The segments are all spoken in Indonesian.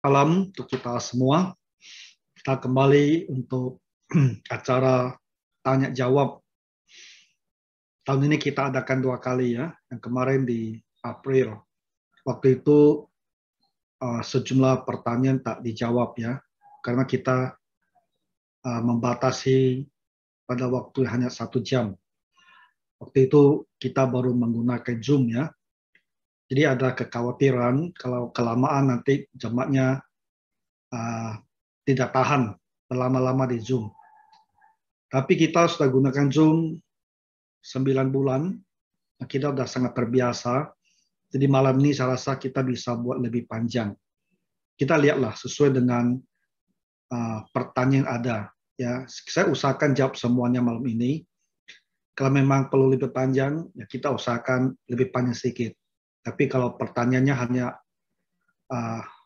malam untuk kita semua. Kita kembali untuk acara tanya jawab. Tahun ini kita adakan 2 kali ya. Yang kemarin di April. Waktu itu sejumlah pertanyaan tak dijawab ya, karena kita membatasi pada waktu hanya 1 jam. Waktu itu kita baru menggunakan Zoom ya. Jadi ada kekhawatiran kalau kelamaan nanti jemaatnya tidak tahan berlama-lama di Zoom. Tapi kita sudah gunakan Zoom 9 bulan, kita sudah sangat terbiasa. Jadi malam ini saya rasa kita bisa buat lebih panjang. Kita lihatlah sesuai dengan pertanyaan ada. Ya, saya usahakan jawab semuanya malam ini. Kalau memang perlu lebih panjang, ya kita usahakan lebih panjang sedikit. Tapi kalau pertanyaannya hanya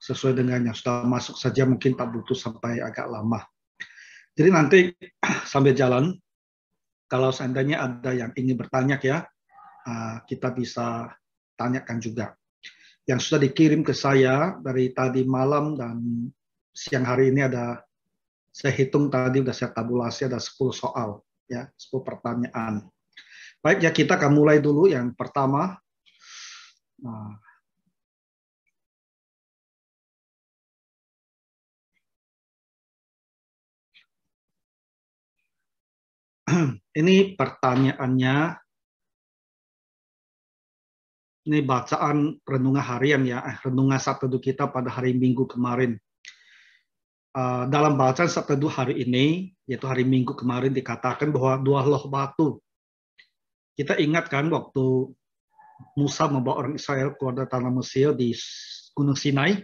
sesuai dengan yang sudah masuk saja, mungkin tak butuh sampai agak lama. Jadi nanti sambil jalan, kalau seandainya ada yang ingin bertanya ya, kita bisa tanyakan juga. Yang sudah dikirim ke saya dari tadi malam dan siang hari ini saya hitung tadi sudah saya tabulasi ada 10 soal, ya, 10 pertanyaan. Baik ya, kita akan mulai dulu yang pertama. Ini pertanyaannya, ini bacaan renungan harian ya, renungan Sabtu kita pada hari Minggu kemarin. Dalam bacaan Sabtu hari ini, yaitu hari Minggu kemarin dikatakan bahwa 2 loh batu. Kita ingat kan waktu Musa membawa orang Israel keluar dari tanah Mesir di Gunung Sinai,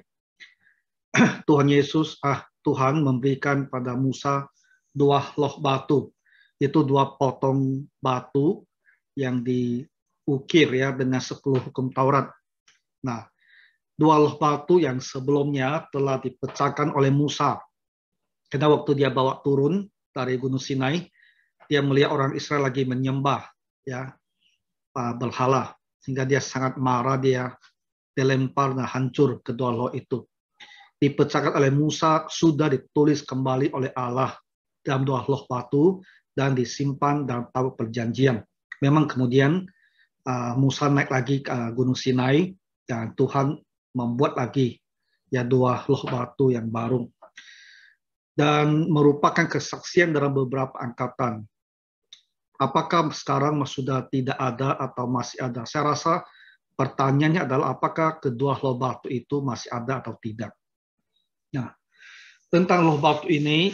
Tuhan memberikan pada Musa 2 loh batu. Itu 2 potong batu yang diukir ya dengan 10 hukum Taurat. Nah, 2 loh batu yang sebelumnya telah dipecahkan oleh Musa. Karena waktu dia bawa turun dari Gunung Sinai, dia melihat orang Israel lagi menyembah ya berhala, sehingga dia sangat marah, dia dilempar dan hancur kedua loh itu. Dipecahkan oleh Musa, sudah ditulis kembali oleh Allah dalam 2 loh batu dan disimpan dalam tabut perjanjian. Memang kemudian Musa naik lagi ke Gunung Sinai dan Tuhan membuat lagi ya 2 loh batu yang baru, dan merupakan kesaksian dalam beberapa angkatan. Apakah sekarang sudah tidak ada atau masih ada? Saya rasa pertanyaannya adalah apakah kedua loh batu itu masih ada atau tidak. Nah, tentang loh batu ini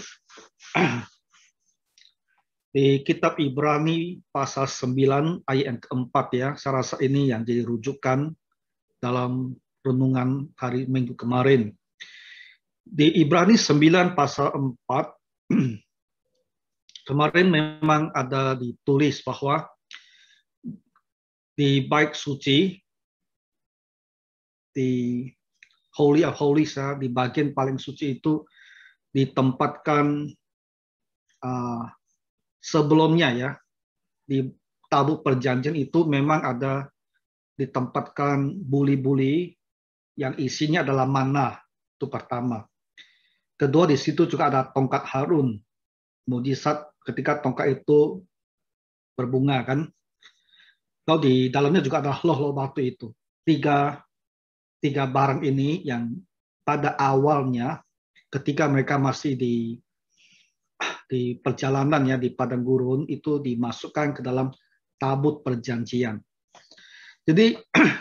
di kitab Ibrani pasal 9 ayat yang keempat ya, saya rasa ini yang jadi rujukan dalam renungan hari Minggu kemarin. Di Ibrani 9 pasal 4 kemarin memang ada ditulis bahwa di bait suci, di Holy of Holies ya, di bagian paling suci itu ditempatkan sebelumnya ya, di tabut perjanjian itu memang ada ditempatkan buli-buli yang isinya adalah manna, itu pertama. Kedua, di situ juga ada tongkat Harun, mujizat ketika tongkat itu berbunga kan. Lalu di dalamnya juga ada loh batu itu. Tiga barang ini yang pada awalnya ketika mereka masih di perjalanan ya di padang gurun itu dimasukkan ke dalam tabut perjanjian. Jadi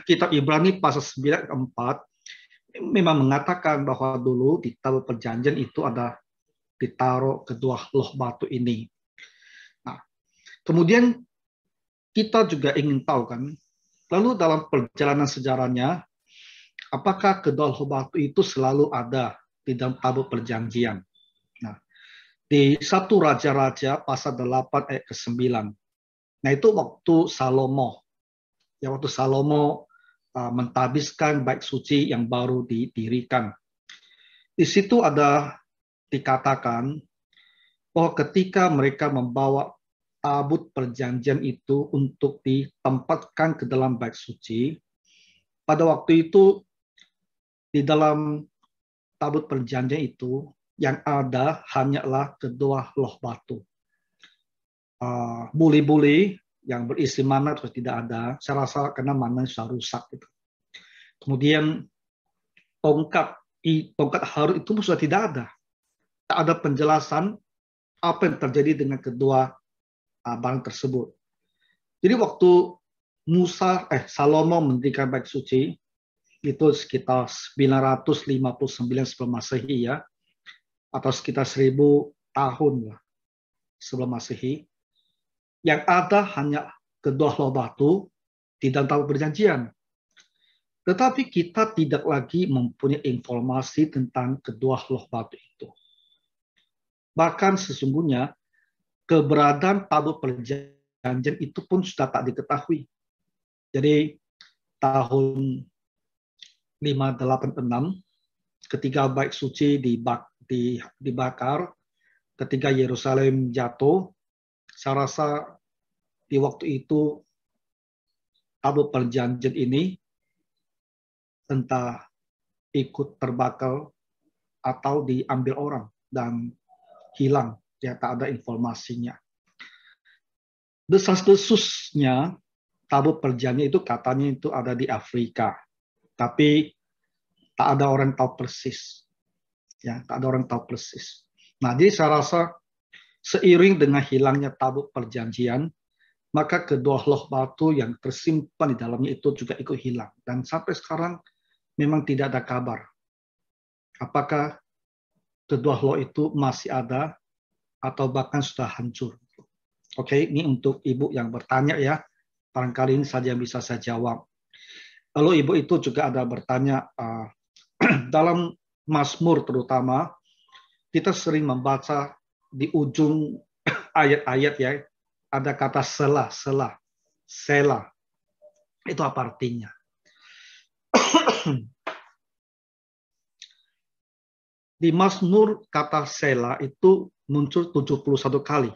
kitab Ibrani pasal 9 4 memang mengatakan bahwa dulu di tabut perjanjian itu ada ditaruh kedua loh batu ini. Nah, kemudian kita juga ingin tahu kan, lalu dalam perjalanan sejarahnya, apakah kedua loh batu itu selalu ada di dalam tabut perjanjian? Nah, di 1 Raja-Raja pasal 8 ayat ke-9. Nah, itu waktu Salomo. Ya, waktu Salomo mentahbiskan bait suci yang baru didirikan. Di situ ada dikatakan bahwa ketika mereka membawa tabut perjanjian itu untuk ditempatkan ke dalam bait suci, pada waktu itu di dalam tabut perjanjian itu yang ada hanyalah kedua loh batu. Buli-buli yang berisi mana terus tidak ada. Saya rasa karena mana sudah rusak. Gitu. Kemudian tongkat Harut itu sudah tidak ada. Tak ada penjelasan apa yang terjadi dengan kedua barang tersebut. Jadi waktu Salomo mendirikan bait suci itu sekitar 959 sebelum Masehi ya, atau sekitar 1000 tahun lah sebelum Masehi. Yang ada hanya kedua loh batu di dalam tabut perjanjian. Tetapi kita tidak lagi mempunyai informasi tentang kedua loh batu itu. Bahkan sesungguhnya keberadaan tabut perjanjian itu pun sudah tak diketahui. Jadi tahun 586 ketika bait suci dibakar, ketika Yerusalem jatuh, saya rasa di waktu itu tabut perjanjian ini entah ikut terbakar atau diambil orang dan hilang, ya tak ada informasinya. Desas-desusnya tabut perjanjian itu katanya itu ada di Afrika, tapi tak ada orang tahu persis. Ya, tak ada orang tahu persis. Nah, jadi saya rasa seiring dengan hilangnya tabut perjanjian, maka kedua loh batu yang tersimpan di dalamnya itu juga ikut hilang. Dan sampai sekarang memang tidak ada kabar. Apakah kedua loh itu masih ada atau bahkan sudah hancur. Oke, ini untuk Ibu yang bertanya ya. Barangkali ini saja yang bisa saya jawab. Lalu Ibu itu juga ada bertanya, dalam Mazmur terutama, kita sering membaca di ujung ayat-ayat ya, ada kata selah. Itu apa artinya? Di Mazmur kata selah itu muncul 71 kali.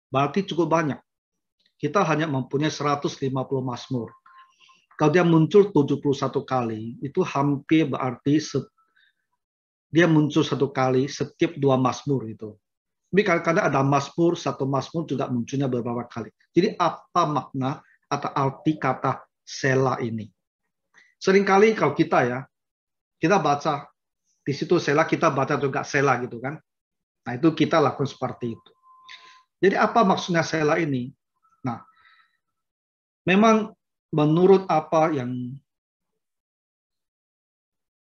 Berarti cukup banyak. Kita hanya mempunyai 150 Mazmur. Kalau dia muncul 71 kali, itu hampir berarti dia muncul satu kali setiap 2 Mazmur itu. Tapi kadang-kadang ada Mazmur, satu Mazmur juga munculnya beberapa kali. Jadi apa makna atau arti kata selah ini? Seringkali kalau kita baca di situ selah, kita baca juga selah gitu kan. Nah itu kita lakukan seperti itu. Jadi apa maksudnya selah ini? Nah, memang menurut apa yang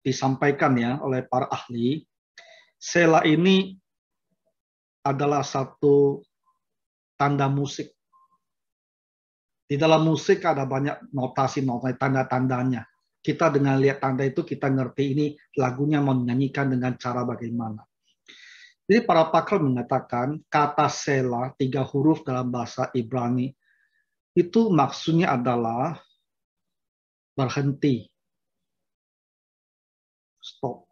disampaikan ya oleh para ahli, selah ini adalah satu tanda musik. Di dalam musik ada banyak notasi tanda-tandanya. Kita dengan lihat tanda itu kita ngerti ini lagunya mau dinyanyikan dengan cara bagaimana. Jadi para pakar mengatakan kata selah 3 huruf dalam bahasa Ibrani itu maksudnya adalah berhenti. Stop.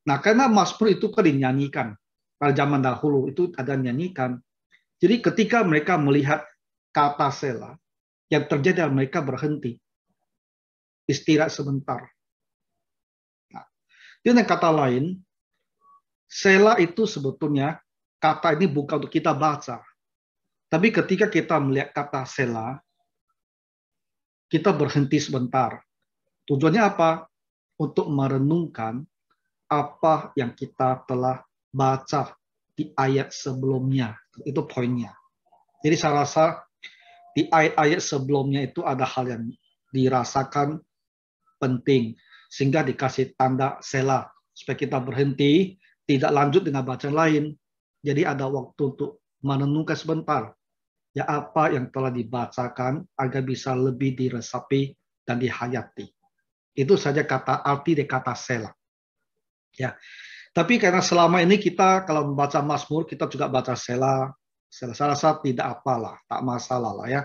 Nah, karena Mazmur itu kan dinyanyikan. Pada zaman dahulu itu ada nyanyikan. Jadi ketika mereka melihat kata selah, yang terjadi adalah mereka berhenti. Istirahat sebentar. Nah, dengan kata lain, selah itu sebetulnya kata ini bukan untuk kita baca. Tapi ketika kita melihat kata selah, kita berhenti sebentar. Tujuannya apa? Untuk merenungkan apa yang kita telah baca di ayat sebelumnya. Itu poinnya. Jadi saya rasa di ayat-ayat sebelumnya itu ada hal yang dirasakan penting. Sehingga dikasih tanda selah. Supaya kita berhenti, tidak lanjut dengan bacaan lain. Jadi ada waktu untuk merenungkan sebentar. Ya apa yang telah dibacakan agar bisa lebih diresapi dan dihayati. Itu saja arti dari kata selah. Ya. Tapi karena selama ini kita kalau membaca Mazmur, kita juga baca selah. Saya rasa tidak apalah, tak masalah lah ya.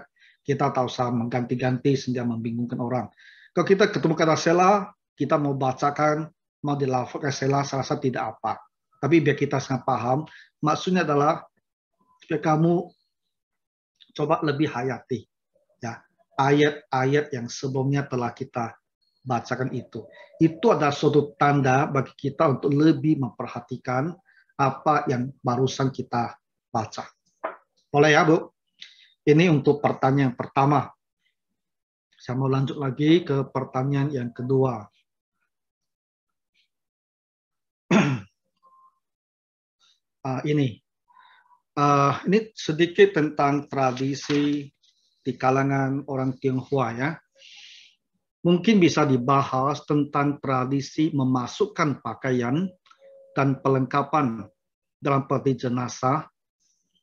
Kita tak usah mengganti-ganti sehingga membingungkan orang. Kalau kita ketemu kata selah, kita mau bacakan, mau dilafalkan selah, saya rasa tidak apa. Tapi biar kita sangat paham, maksudnya adalah supaya kamu coba lebih hayati ya ayat-ayat yang sebelumnya telah kita bacakan itu. Itu adalah suatu tanda bagi kita untuk lebih memperhatikan apa yang barusan kita baca. Boleh ya, Bu? Ini untuk pertanyaan pertama. Saya mau lanjut lagi ke pertanyaan yang kedua. Ini sedikit tentang tradisi di kalangan orang Tionghoa ya. Mungkin bisa dibahas tentang tradisi memasukkan pakaian dan perlengkapan dalam peti jenazah.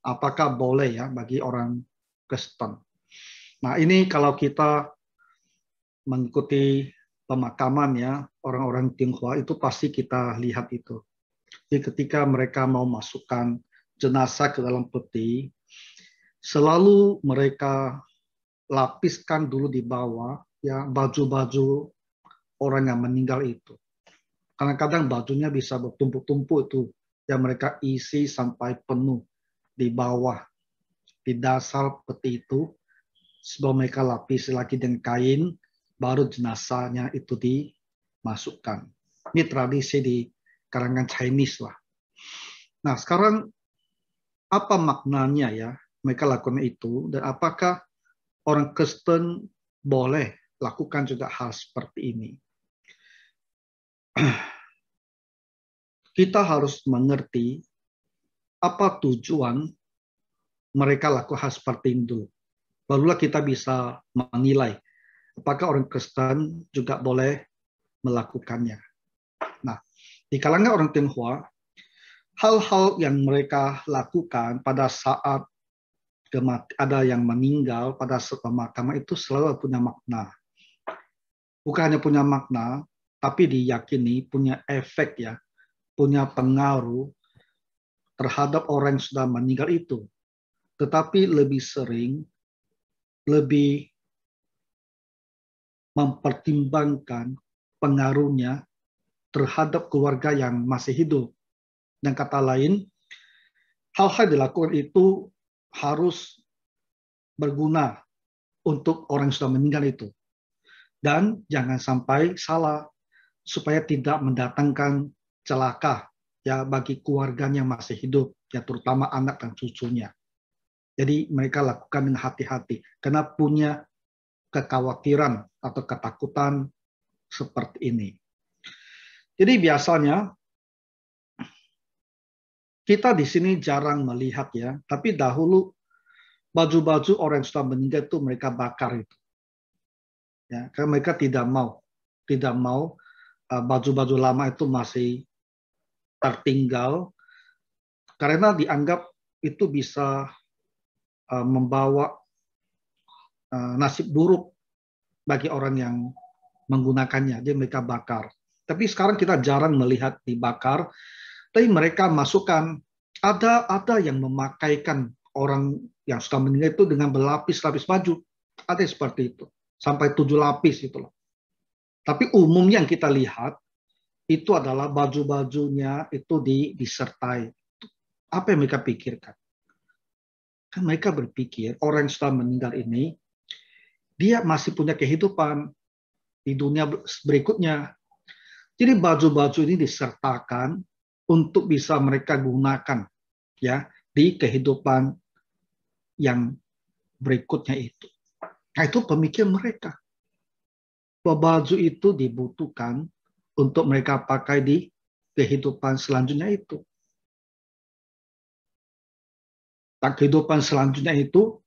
Apakah boleh ya bagi orang Kristen? Nah ini kalau kita mengikuti pemakaman ya orang-orang Tionghoa itu pasti kita lihat itu. Jadi ketika mereka mau masukkan jenazah ke dalam peti, selalu mereka lapiskan dulu di bawah ya baju-baju orang yang meninggal itu. Kadang-kadang bajunya bisa bertumpuk-tumpuk itu yang mereka isi sampai penuh di bawah di dasar peti itu sebelum mereka lapis lagi dengan kain baru jenazahnya itu dimasukkan. Ini tradisi di kalangan Chinese lah. Nah sekarang apa maknanya ya mereka lakukan itu dan apakah orang Kristen boleh lakukan juga hal seperti ini? Kita harus mengerti apa tujuan mereka lakukan hal seperti itu. Barulah kita bisa menilai apakah orang Kristen juga boleh melakukannya. Nah, di kalangan orang Tionghoa, hal-hal yang mereka lakukan pada saat ada yang meninggal pada saat pemakaman itu selalu punya makna. Bukan hanya punya makna, tapi diyakini punya efek ya, punya pengaruh terhadap orang yang sudah meninggal itu. Tetapi lebih sering, lebih mempertimbangkan pengaruhnya terhadap keluarga yang masih hidup. Dan kata lain, hal-hal dilakukan itu harus berguna untuk orang yang sudah meninggal itu. Dan jangan sampai salah, supaya tidak mendatangkan celaka ya bagi keluarganya yang masih hidup, ya terutama anak dan cucunya. Jadi mereka lakukan dengan hati-hati, karena punya kekhawatiran atau ketakutan seperti ini. Jadi biasanya kita di sini jarang melihat ya, tapi dahulu baju-baju orang yang sudah meninggal itu mereka bakar itu. Ya, karena mereka tidak mau baju-baju lama itu masih tertinggal karena dianggap itu bisa membawa nasib buruk bagi orang yang menggunakannya. Jadi mereka bakar. Tapi sekarang kita jarang melihat dibakar, tapi mereka masukkan. Ada yang memakaikan orang yang sudah meninggal itu dengan berlapis-lapis baju. Ada yang seperti itu. Sampai 7 lapis itu loh. Tapi umumnya yang kita lihat itu adalah baju-bajunya itu disertai. Apa yang mereka pikirkan? Kan mereka berpikir orang yang sudah meninggal ini dia masih punya kehidupan di dunia berikutnya. Jadi baju-baju ini disertakan untuk bisa mereka gunakan ya di kehidupan yang berikutnya itu. Nah, itu pemikiran mereka. Bahwa baju itu dibutuhkan untuk mereka pakai di kehidupan selanjutnya itu. Dan kehidupan selanjutnya itu,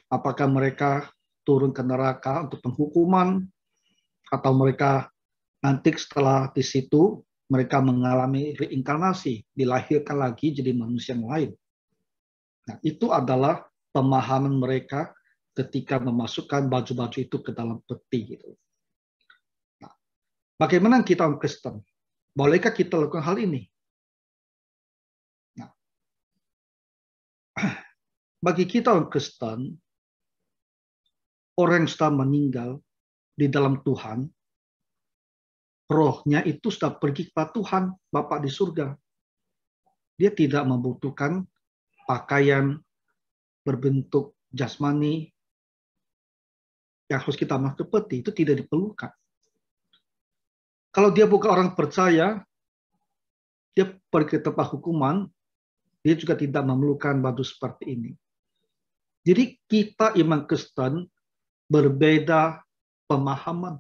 apakah mereka turun ke neraka untuk penghukuman, atau mereka nanti setelah di situ mereka mengalami reinkarnasi, dilahirkan lagi jadi manusia yang lain. Nah, itu adalah pemahaman mereka ketika memasukkan baju-baju itu ke dalam peti. Gitu. Nah, bagaimana kita orang Kristen? Bolehkah kita lakukan hal ini? Nah, bagi kita orang Kristen, orang yang sudah meninggal di dalam Tuhan, rohnya itu sudah pergi kepada Tuhan, Bapa di surga. Dia tidak membutuhkan pakaian berbentuk jasmani yang harus kita masuk ke peti, itu tidak diperlukan. Kalau dia bukan orang percaya, dia pergi ke tempat hukuman, dia juga tidak memerlukan baju seperti ini. Jadi kita iman Kristen berbeda pemahaman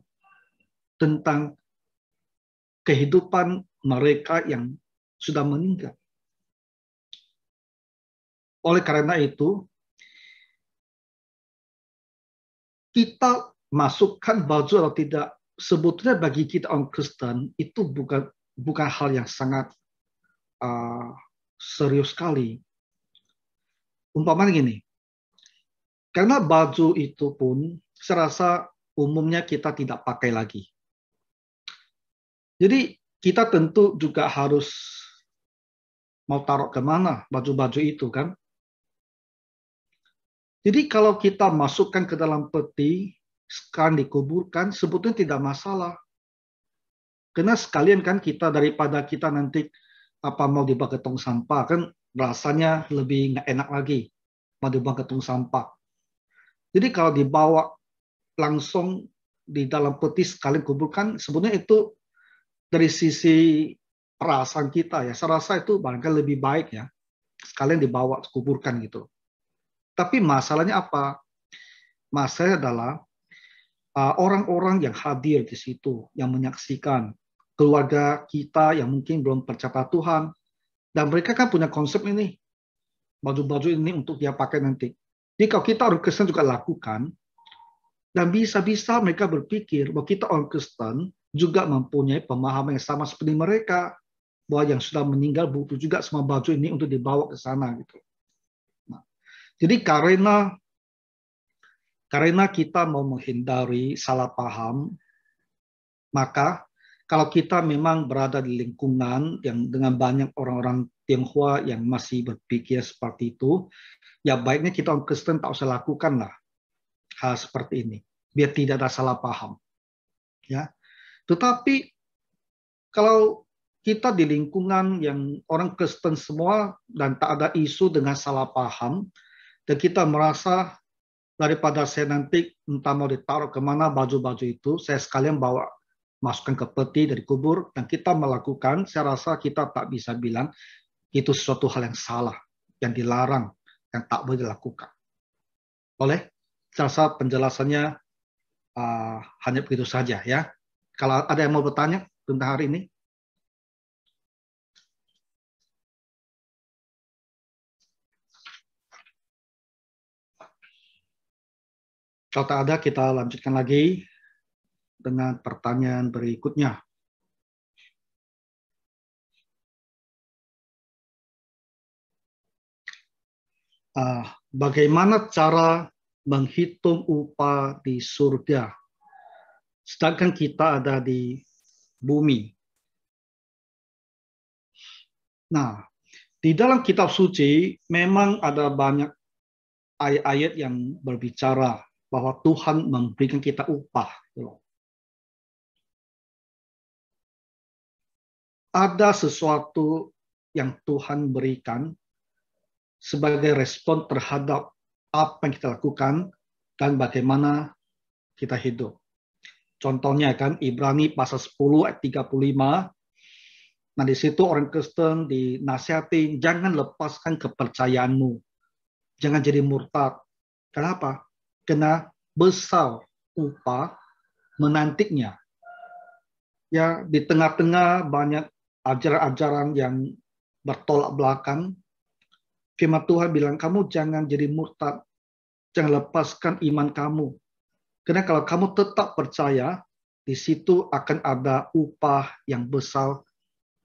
tentang kehidupan mereka yang sudah meninggal. Oleh karena itu, kita masukkan baju atau tidak, sebetulnya bagi kita orang Kristen itu bukan hal yang sangat serius sekali. Umpamanya gini, karena baju itu pun saya rasa umumnya kita tidak pakai lagi. Jadi kita tentu juga harus mau taruh kemana baju-baju itu kan. Jadi kalau kita masukkan ke dalam peti, sekarang dikuburkan, sebetulnya tidak masalah. Karena sekalian kan kita daripada kita nanti mau dibawa ke tong sampah, kan rasanya lebih nggak enak lagi mau dibawa ke tong sampah. Jadi kalau dibawa langsung di dalam peti sekalian kuburkan, sebetulnya itu dari sisi perasaan kita ya, saya rasa itu barangkali lebih baik ya, sekalian dibawa kuburkan gitu. Tapi masalahnya apa? Masalahnya adalah orang-orang yang hadir di situ, yang menyaksikan, keluarga kita yang mungkin belum percaya Tuhan, dan mereka kan punya konsep ini, baju-baju ini untuk dia pakai nanti. Jadi kalau kita orang Kristen juga lakukan, dan bisa-bisa mereka berpikir bahwa kita orang Kristen juga mempunyai pemahaman yang sama seperti mereka, bahwa yang sudah meninggal butuh juga semua baju ini untuk dibawa ke sana gitu. Nah, jadi karena kita mau menghindari salah paham, maka kalau kita memang berada di lingkungan yang dengan banyak orang-orang Tionghoa yang masih berpikir seperti itu, ya baiknya kita orang Kristen tak usah lakukan lah hal seperti ini, biar tidak ada salah paham. Ya, tetapi kalau kita di lingkungan yang orang Kristen semua dan tak ada isu dengan salah paham, dan kita merasa daripada saya nanti entah mau ditaruh kemana baju-baju itu, saya sekalian bawa masukkan ke peti dari kubur, dan kita melakukan, saya rasa kita tak bisa bilang itu sesuatu hal yang salah, yang dilarang, yang tak boleh dilakukan. Saya rasa penjelasannya hanya begitu saja ya. Kalau ada yang mau bertanya tentang hari ini. Kalau tak ada, kita lanjutkan lagi dengan pertanyaan berikutnya. Bagaimana cara menghitung upah di surga, sedangkan kita ada di bumi? Nah, di dalam kitab suci memang ada banyak ayat-ayat yang berbicara bahwa Tuhan memberikan kita upah. Ada sesuatu yang Tuhan berikan sebagai respon terhadap apa yang kita lakukan dan bagaimana kita hidup. Contohnya kan Ibrani pasal 10 ayat 35. Nah di situ orang Kristen dinasihatin jangan lepaskan kepercayaanmu. Jangan jadi murtad. Kenapa? Karena besar upah menantiknya. Ya di tengah-tengah banyak ajaran-ajaran yang bertolak belakang. Firman Tuhan bilang kamu jangan jadi murtad. Jangan lepaskan iman kamu. Karena kalau kamu tetap percaya, di situ akan ada upah yang besar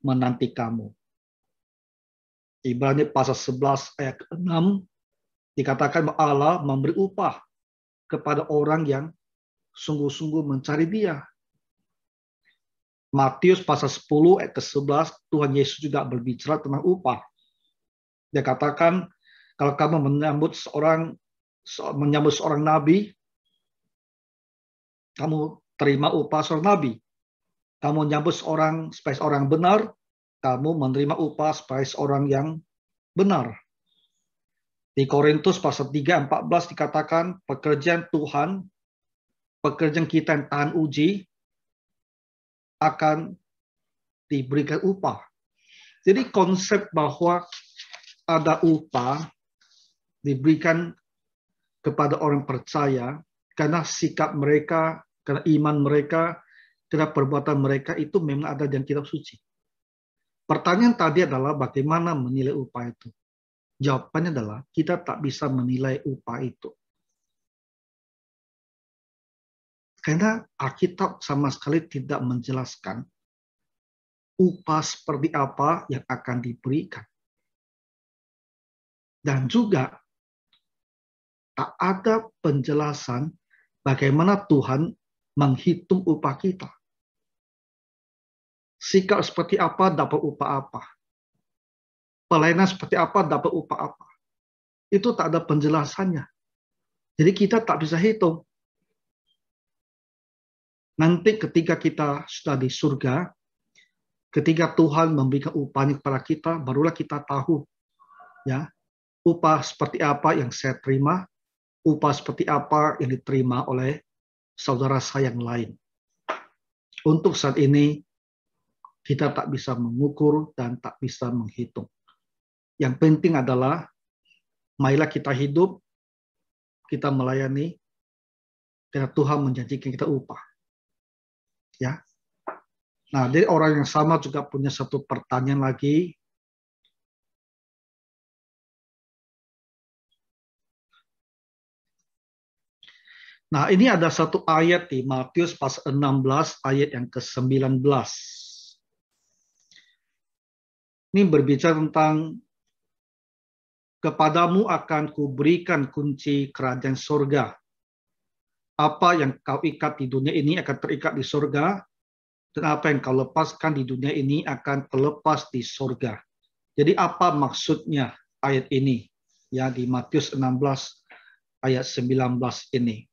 menanti kamu. Ibrani pasal 11 ayat 6 dikatakan bahwa Allah memberi upah kepada orang yang sungguh-sungguh mencari Dia. Matius pasal 10 ayat ke-11 Tuhan Yesus juga berbicara tentang upah. Dia katakan kalau kamu menyambut seorang nabi, kamu terima upah seorang nabi. Kamu menyambut sebagai orang benar, kamu menerima upah sebagai seorang yang benar. Di Korintus pasal 3 ayat 14 dikatakan pekerjaan Tuhan, pekerjaan kita yang tahan uji, akan diberikan upah. Jadi konsep bahwa ada upah diberikan kepada orang percaya karena sikap mereka, karena iman mereka, karena perbuatan mereka itu memang ada dalam kitab suci. Pertanyaan tadi adalah bagaimana menilai upah itu? Jawabannya adalah kita tak bisa menilai upah itu. Karena Alkitab sama sekali tidak menjelaskan upah seperti apa yang akan diberikan. Dan juga tak ada penjelasan bagaimana Tuhan menghitung upah kita. Sikap seperti apa dapat upah apa. Pelayanan seperti apa dapat upah apa. Itu tak ada penjelasannya. Jadi kita tak bisa hitung. Nanti ketika kita sudah di surga, ketika Tuhan memberikan upahnya kepada kita, barulah kita tahu ya upah seperti apa yang saya terima, upah seperti apa yang diterima oleh saudara saya yang lain. Untuk saat ini kita tak bisa mengukur dan tak bisa menghitung. Yang penting adalah marilah kita hidup, kita melayani, karena Tuhan menjanjikan kita upah. Ya. Nah, dari orang yang sama juga punya satu pertanyaan lagi. Nah, ini ada satu ayat di Matius pasal 16 ayat yang ke-19. Ini berbicara tentang kepadamu akan kuberikan kunci kerajaan surga. Apa yang kau ikat di dunia ini akan terikat di surga, dan apa yang kau lepaskan di dunia ini akan terlepas di surga. Jadi apa maksudnya ayat ini? Ya, di Matius 16 ayat 19 ini.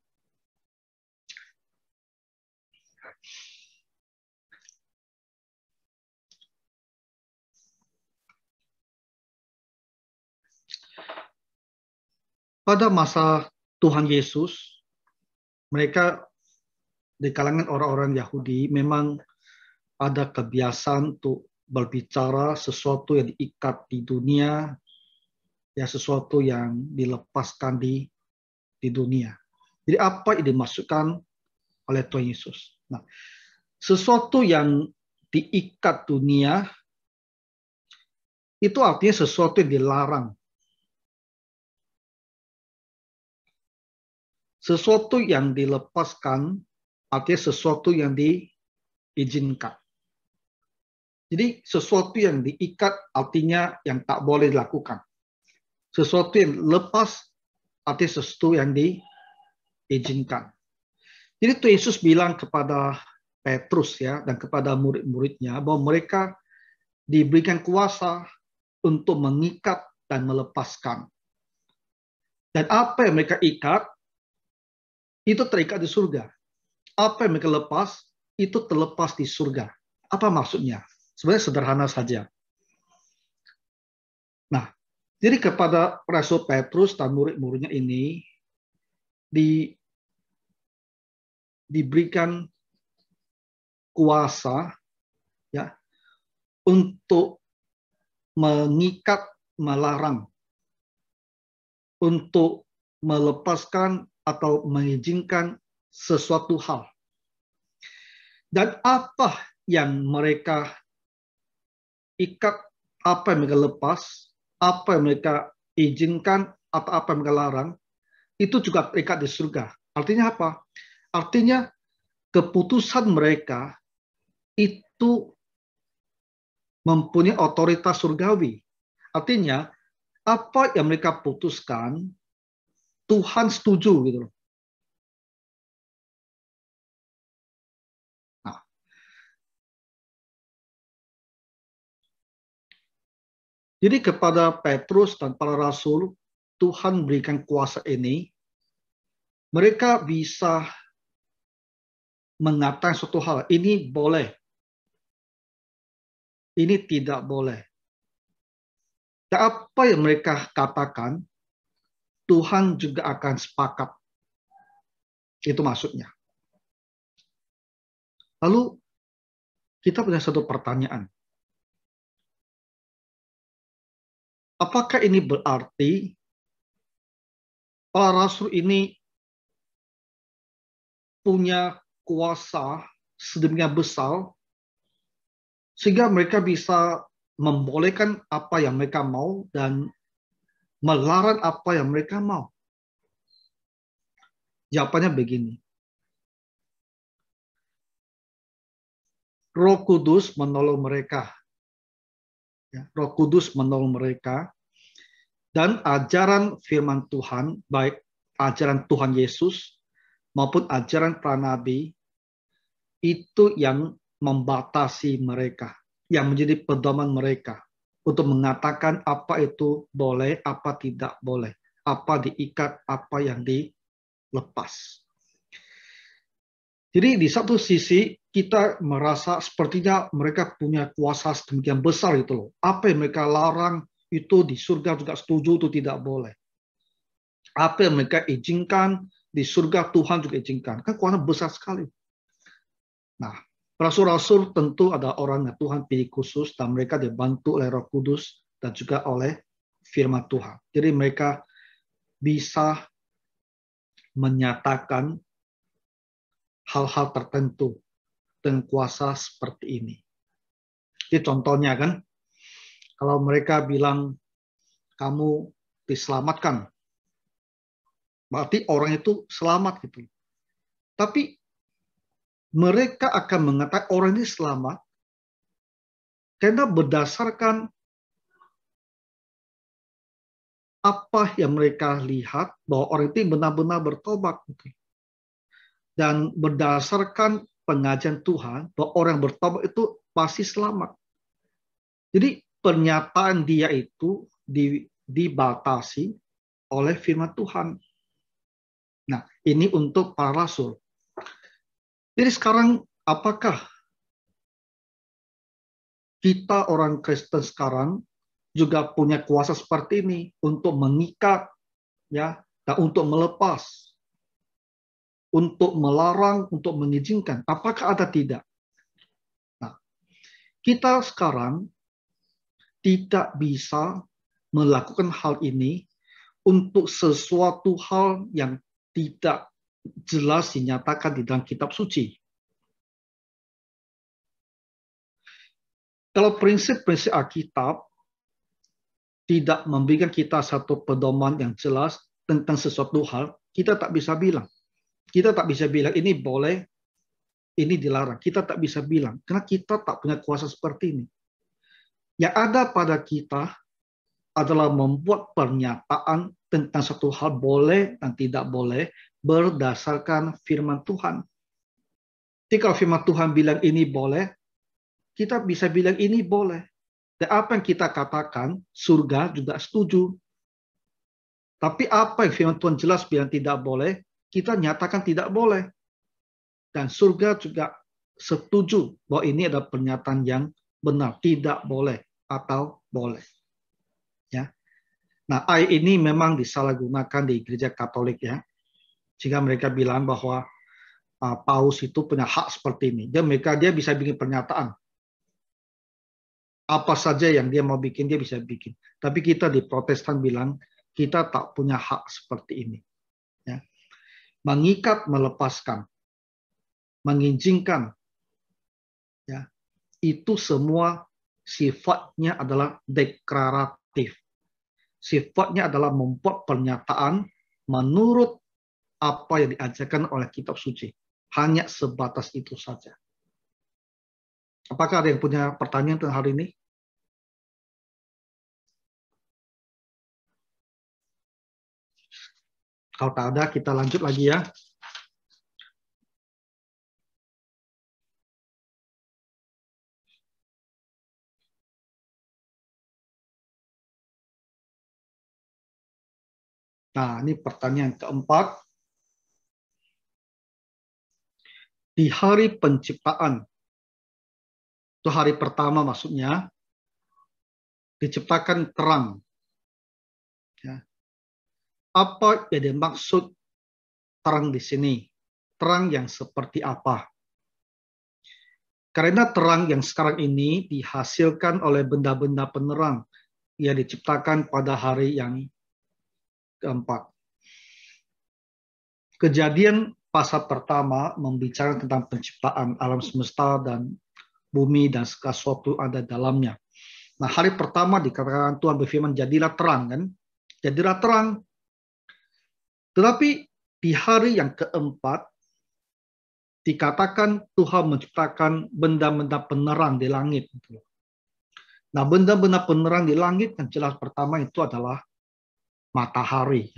Pada masa Tuhan Yesus, mereka di kalangan orang-orang Yahudi memang ada kebiasaan untuk berbicara sesuatu yang diikat di dunia, ya sesuatu yang dilepaskan di dunia. Jadi apa yang dimaksudkan oleh Tuhan Yesus? Nah, sesuatu yang diikat dunia itu artinya sesuatu yang dilarang. Sesuatu yang dilepaskan artinya sesuatu yang diizinkan. Jadi sesuatu yang diikat artinya yang tak boleh dilakukan. Sesuatu yang lepas artinya sesuatu yang diizinkan. Jadi Tuhan Yesus bilang kepada Petrus ya dan kepada murid-muridnya bahwa mereka diberikan kuasa untuk mengikat dan melepaskan. Dan apa yang mereka ikat itu terikat di surga. Apa yang mereka lepas itu terlepas di surga. Apa maksudnya? Sebenarnya sederhana saja. Nah, jadi kepada Rasul Petrus dan murid-muridnya ini diberikan kuasa ya untuk mengikat, melarang, untuk melepaskan atau mengizinkan sesuatu hal. Dan apa yang mereka ikat, apa yang mereka lepas, apa yang mereka izinkan, atau apa yang mereka larang, itu juga terikat di surga. Artinya apa? Artinya keputusan mereka itu mempunyai otoritas surgawi. Artinya apa yang mereka putuskan Tuhan setuju gitu loh. Nah, jadi kepada Petrus dan para rasul Tuhan berikan kuasa ini, mereka bisa mengatakan suatu hal, ini boleh, ini tidak boleh. Dan apa yang mereka katakan, Tuhan juga akan sepakat. Itu maksudnya. Lalu kita punya satu pertanyaan. Apakah ini berarti para rasul ini punya kuasa sedemikian besar sehingga mereka bisa membolehkan apa yang mereka mau dan melarang apa yang mereka mau? Jawabannya begini. Roh Kudus menolong mereka. Roh Kudus menolong mereka. Dan ajaran firman Tuhan, baik ajaran Tuhan Yesus maupun ajaran para nabi, itu yang membatasi mereka, yang menjadi pedoman mereka untuk mengatakan apa itu boleh, apa tidak boleh, apa diikat, apa yang dilepas. Jadi di satu sisi kita merasa sepertinya mereka punya kuasa sedemikian besar itu loh. Apa yang mereka larang itu di surga juga setuju, itu tidak boleh. Apa yang mereka izinkan di surga Tuhan juga izinkan. Kan kuasa besar sekali. Nah, rasul-rasul tentu ada orang yang Tuhan pilih khusus dan mereka dibantu oleh Roh Kudus dan juga oleh firman Tuhan. Jadi mereka bisa menyatakan hal-hal tertentu dengan kuasa seperti ini. Jadi contohnya kan, kalau mereka bilang kamu diselamatkan, berarti orang itu selamat gitu. Tapi mereka akan mengatakan orang ini selamat karena berdasarkan apa yang mereka lihat bahwa orang itu benar-benar bertobat gitu. Dan berdasarkan pengajian Tuhan bahwa orang bertobat itu pasti selamat. Jadi pernyataan dia itu dibatasi oleh firman Tuhan. Nah, ini untuk para rasul. Jadi sekarang apakah kita orang Kristen sekarang juga punya kuasa seperti ini untuk mengikat, ya, dan untuk melepas, untuk melarang, untuk mengizinkan? Apakah ada tidak? Nah, kita sekarang tidak bisa melakukan hal ini untuk sesuatu hal yang tidak jelas dinyatakan di dalam kitab suci. Kalau prinsip-prinsip Alkitab tidak memberikan kita satu pedoman yang jelas tentang sesuatu hal, kita tak bisa bilang. Kita tak bisa bilang ini boleh, ini dilarang. Kita tak bisa bilang, karena kita tak punya kuasa seperti ini. Yang ada pada kita adalah membuat pernyataan tentang satu hal boleh dan tidak boleh berdasarkan firman Tuhan. Jadi kalau firman Tuhan bilang ini boleh, kita bisa bilang ini boleh. Dan apa yang kita katakan, surga juga setuju. Tapi apa yang firman Tuhan jelas bilang tidak boleh, kita nyatakan tidak boleh. Dan surga juga setuju bahwa ini adalah pernyataan yang benar, tidak boleh atau boleh. Ya. Nah, ayat ini memang disalahgunakan di gereja Katolik ya. Jika mereka bilang bahwa Paus itu punya hak seperti ini. Dia bisa bikin pernyataan. Apa saja yang dia mau bikin, dia bisa bikin. Tapi kita di Protestan bilang, kita tak punya hak seperti ini. Ya. Mengikat, melepaskan, mengizinkan, ya, itu semua sifatnya adalah deklaratif. Sifatnya adalah membuat pernyataan menurut apa yang diajarkan oleh kitab suci. Hanya sebatas itu saja. Apakah ada yang punya pertanyaan tentang hal ini? Kalau tak ada, kita lanjut lagi ya. Nah, ini pertanyaan keempat. Di hari penciptaan, itu hari pertama maksudnya, diciptakan terang. Ya. Apa yang dimaksud terang di sini? Terang yang seperti apa? Karena terang yang sekarang ini dihasilkan oleh benda-benda penerang yang diciptakan pada hari yang keempat. Kejadian pasal pertama membicarakan tentang penciptaan alam semesta dan bumi dan segala sesuatu ada dalamnya. Nah, hari pertama dikatakan Tuhan berfirman, jadilah terang, kan? Jadilah terang. Tetapi di hari yang keempat dikatakan Tuhan menciptakan benda-benda penerang di langit. Nah, benda-benda penerang di langit yang jelas pertama itu adalah matahari,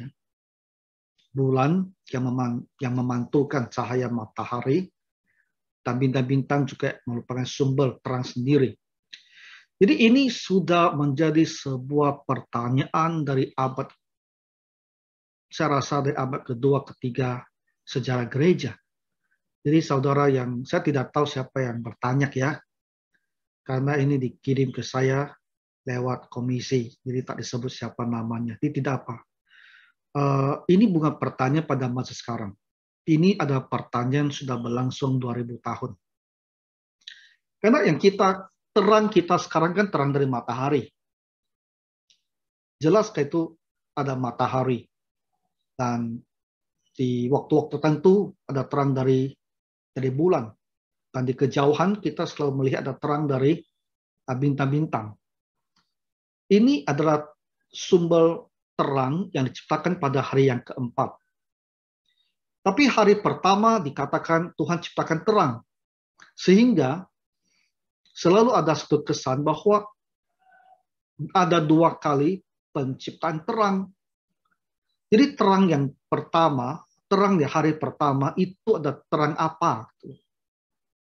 bulan yang memantulkan cahaya matahari, dan bintang-bintang juga merupakan sumber terang sendiri. Jadi ini sudah menjadi sebuah pertanyaan dari abad, saya rasa dari abad kedua, ketiga sejarah gereja. Jadi saudara yang, saya tidak tahu siapa yang bertanya ya, karena ini dikirim ke saya lewat komisi, jadi tak disebut siapa namanya. Jadi tidak apa. Ini bukan pertanyaan pada masa sekarang. Ini ada pertanyaan sudah berlangsung 2000 tahun. Karena yang terang kita sekarang kan terang dari matahari. Jelas itu ada matahari. Dan di waktu-waktu tertentu ada terang dari bulan. Dan di kejauhan kita selalu melihat ada terang dari bintang-bintang. Ini adalah sumber terang yang diciptakan pada hari yang keempat. Tapi hari pertama dikatakan Tuhan ciptakan terang. Sehingga selalu ada satu kesan bahwa ada dua kali penciptaan terang. Jadi terang yang pertama, terang di hari pertama itu ada terang apa?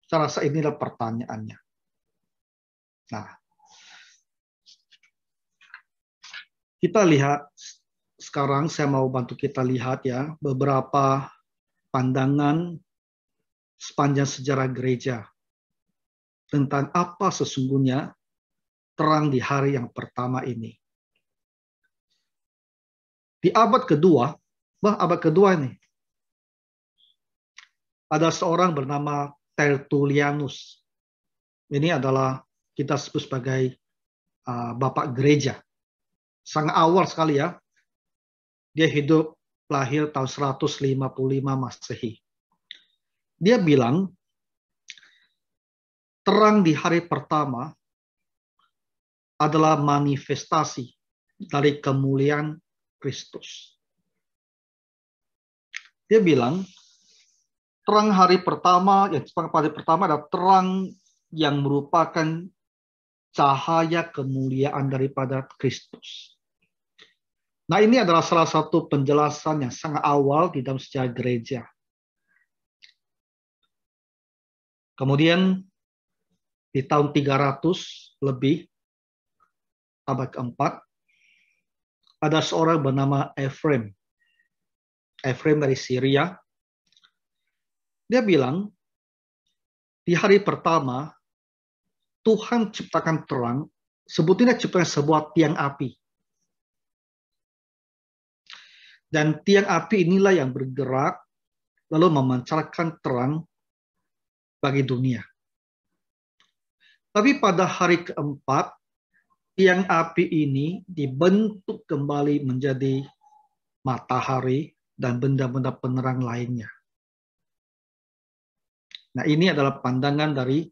Saya rasa inilah pertanyaannya. Nah, kita lihat sekarang, saya mau bantu kita lihat ya beberapa pandangan sepanjang sejarah gereja tentang apa sesungguhnya terang di hari yang pertama ini. Di abad kedua ini, ada seorang bernama Tertullianus. Ini adalah kita sebut sebagai bapak gereja. Sangat awal sekali ya. Dia hidup lahir tahun 155 Masehi. Dia bilang, terang di hari pertama adalah manifestasi dari kemuliaan Kristus. Dia bilang, terang hari pertama, yang pada pertama adalah terang yang merupakan cahaya kemuliaan daripada Kristus. Nah, ini adalah salah satu penjelasan yang sangat awal di dalam sejarah gereja. Kemudian di tahun 300 lebih, abad keempat, ada seorang bernama Ephraim. Ephraim dari Syria. Dia bilang, di hari pertama, Tuhan ciptakan terang, sebetulnya ciptakan sebuah tiang api. Dan tiang api inilah yang bergerak, lalu memancarkan terang bagi dunia. Tapi pada hari keempat, tiang api ini dibentuk kembali menjadi matahari dan benda-benda penerang lainnya. Nah, ini adalah pandangan dari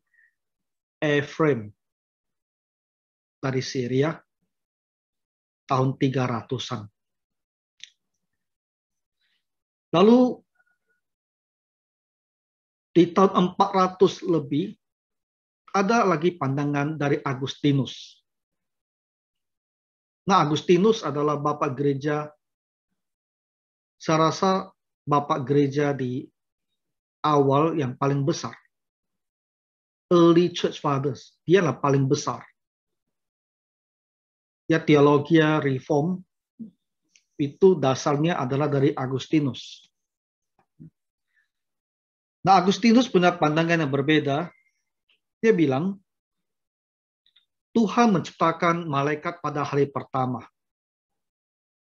Ephraim dari Syria tahun 300-an. Lalu di tahun 400 lebih ada lagi pandangan dari Agustinus. Nah, Agustinus adalah bapak gereja, saya rasa bapak gereja di awal yang paling besar. Early Church Fathers, dia lah paling besar. Ya, teologi reform itu dasarnya adalah dari Agustinus. Nah, Agustinus punya pandangan yang berbeda. Dia bilang, Tuhan menciptakan malaikat pada hari pertama.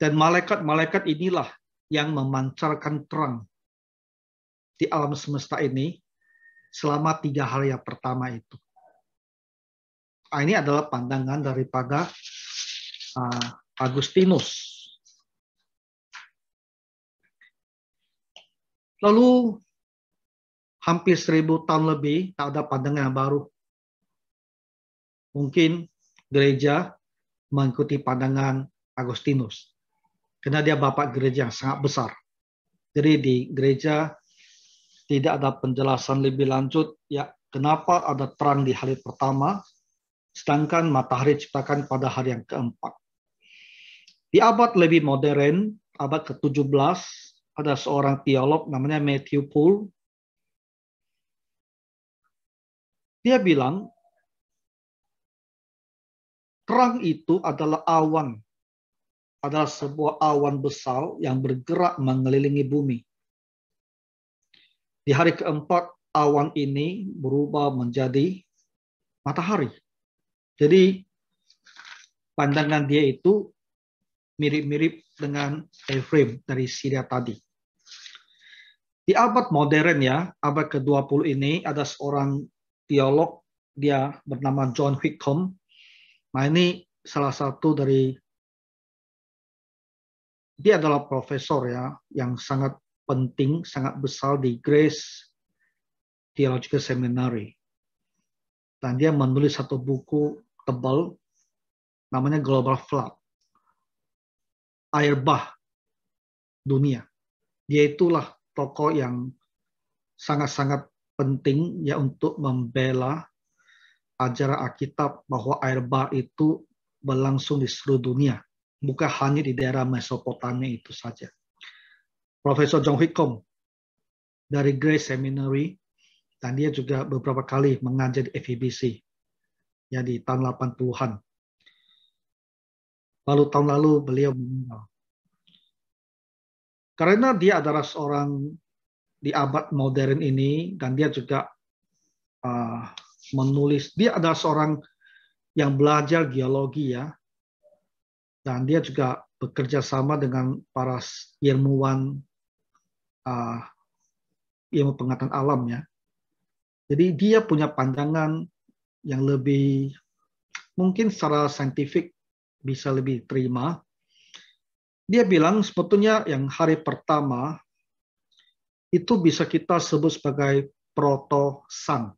Dan malaikat-malaikat inilah yang memancarkan terang di alam semesta ini selama 3 hari yang pertama itu. Ini adalah pandangan daripada Agustinus. Lalu hampir 1000 tahun lebih tak ada pandangan yang baru. Mungkin gereja mengikuti pandangan Agustinus. Karena dia bapak gereja yang sangat besar. Jadi di gereja tidak ada penjelasan lebih lanjut ya kenapa ada terang di hari pertama, sedangkan matahari diciptakan pada hari yang keempat. Di abad lebih modern, abad ke-17, ada seorang teolog namanya Matthew Poole. Dia bilang, terang itu adalah awan, adalah sebuah awan besar yang bergerak mengelilingi bumi. Di hari keempat, awan ini berubah menjadi matahari. Jadi, pandangan dia itu mirip-mirip dengan Ephraim dari Syria tadi. Di abad modern ya, abad ke-20 ini ada seorang teolog, dia bernama John Whitcomb. Nah ini salah satu dari, dia adalah profesor ya, yang sangat penting, sangat besar di Grace Theological Seminary. Dan dia menulis satu buku tebal, namanya Global Flood. Air bah dunia. Dia itulah tokoh yang sangat-sangat penting ya untuk membela ajaran Alkitab bahwa air bah itu berlangsung di seluruh dunia, bukan hanya di daerah Mesopotamia itu saja. Profesor John Whitcomb dari Grace Seminary, dan dia juga beberapa kali mengajar di FEBC ya di tahun 80-an. Lalu tahun lalu beliau meninggal. Karena dia adalah seorang di abad modern ini, dan dia juga menulis, dia adalah seorang yang belajar geologi ya, dan dia juga bekerja sama dengan para ilmuwan ilmu pengetahuan alam ya. Jadi dia punya pandangan yang lebih mungkin secara saintifik bisa lebih terima. Dia bilang sebetulnya yang hari pertama itu bisa kita sebut sebagai proto-sun.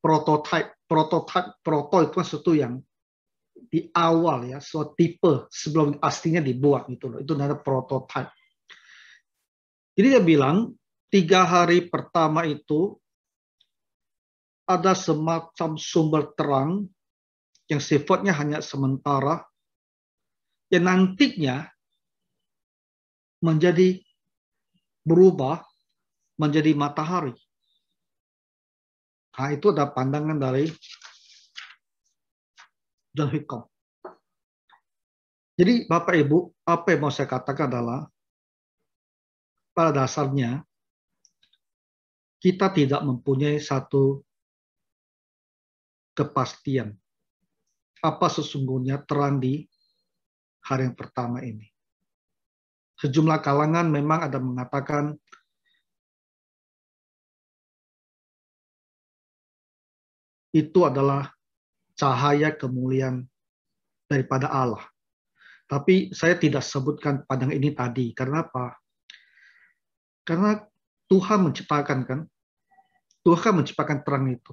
Proto itu kan sesuatu yang di awal ya, suatu tipe sebelum aslinya dibuat gitu loh. Itu namanya prototype. Jadi dia bilang 3 hari pertama itu ada semacam sumber terang yang sifatnya hanya sementara, yang nantinya menjadi berubah menjadi matahari. Nah, itu ada pandangan dari John Whitcomb. Jadi Bapak Ibu, apa yang mau saya katakan adalah pada dasarnya kita tidak mempunyai satu kepastian apa sesungguhnya terang di hari yang pertama ini. Sejumlah kalangan memang ada mengatakan itu adalah cahaya kemuliaan daripada Allah. Tapi saya tidak sebutkan pandangan ini tadi. Karena apa? Karena Tuhan menciptakan kan? Tuhan menciptakan terang itu.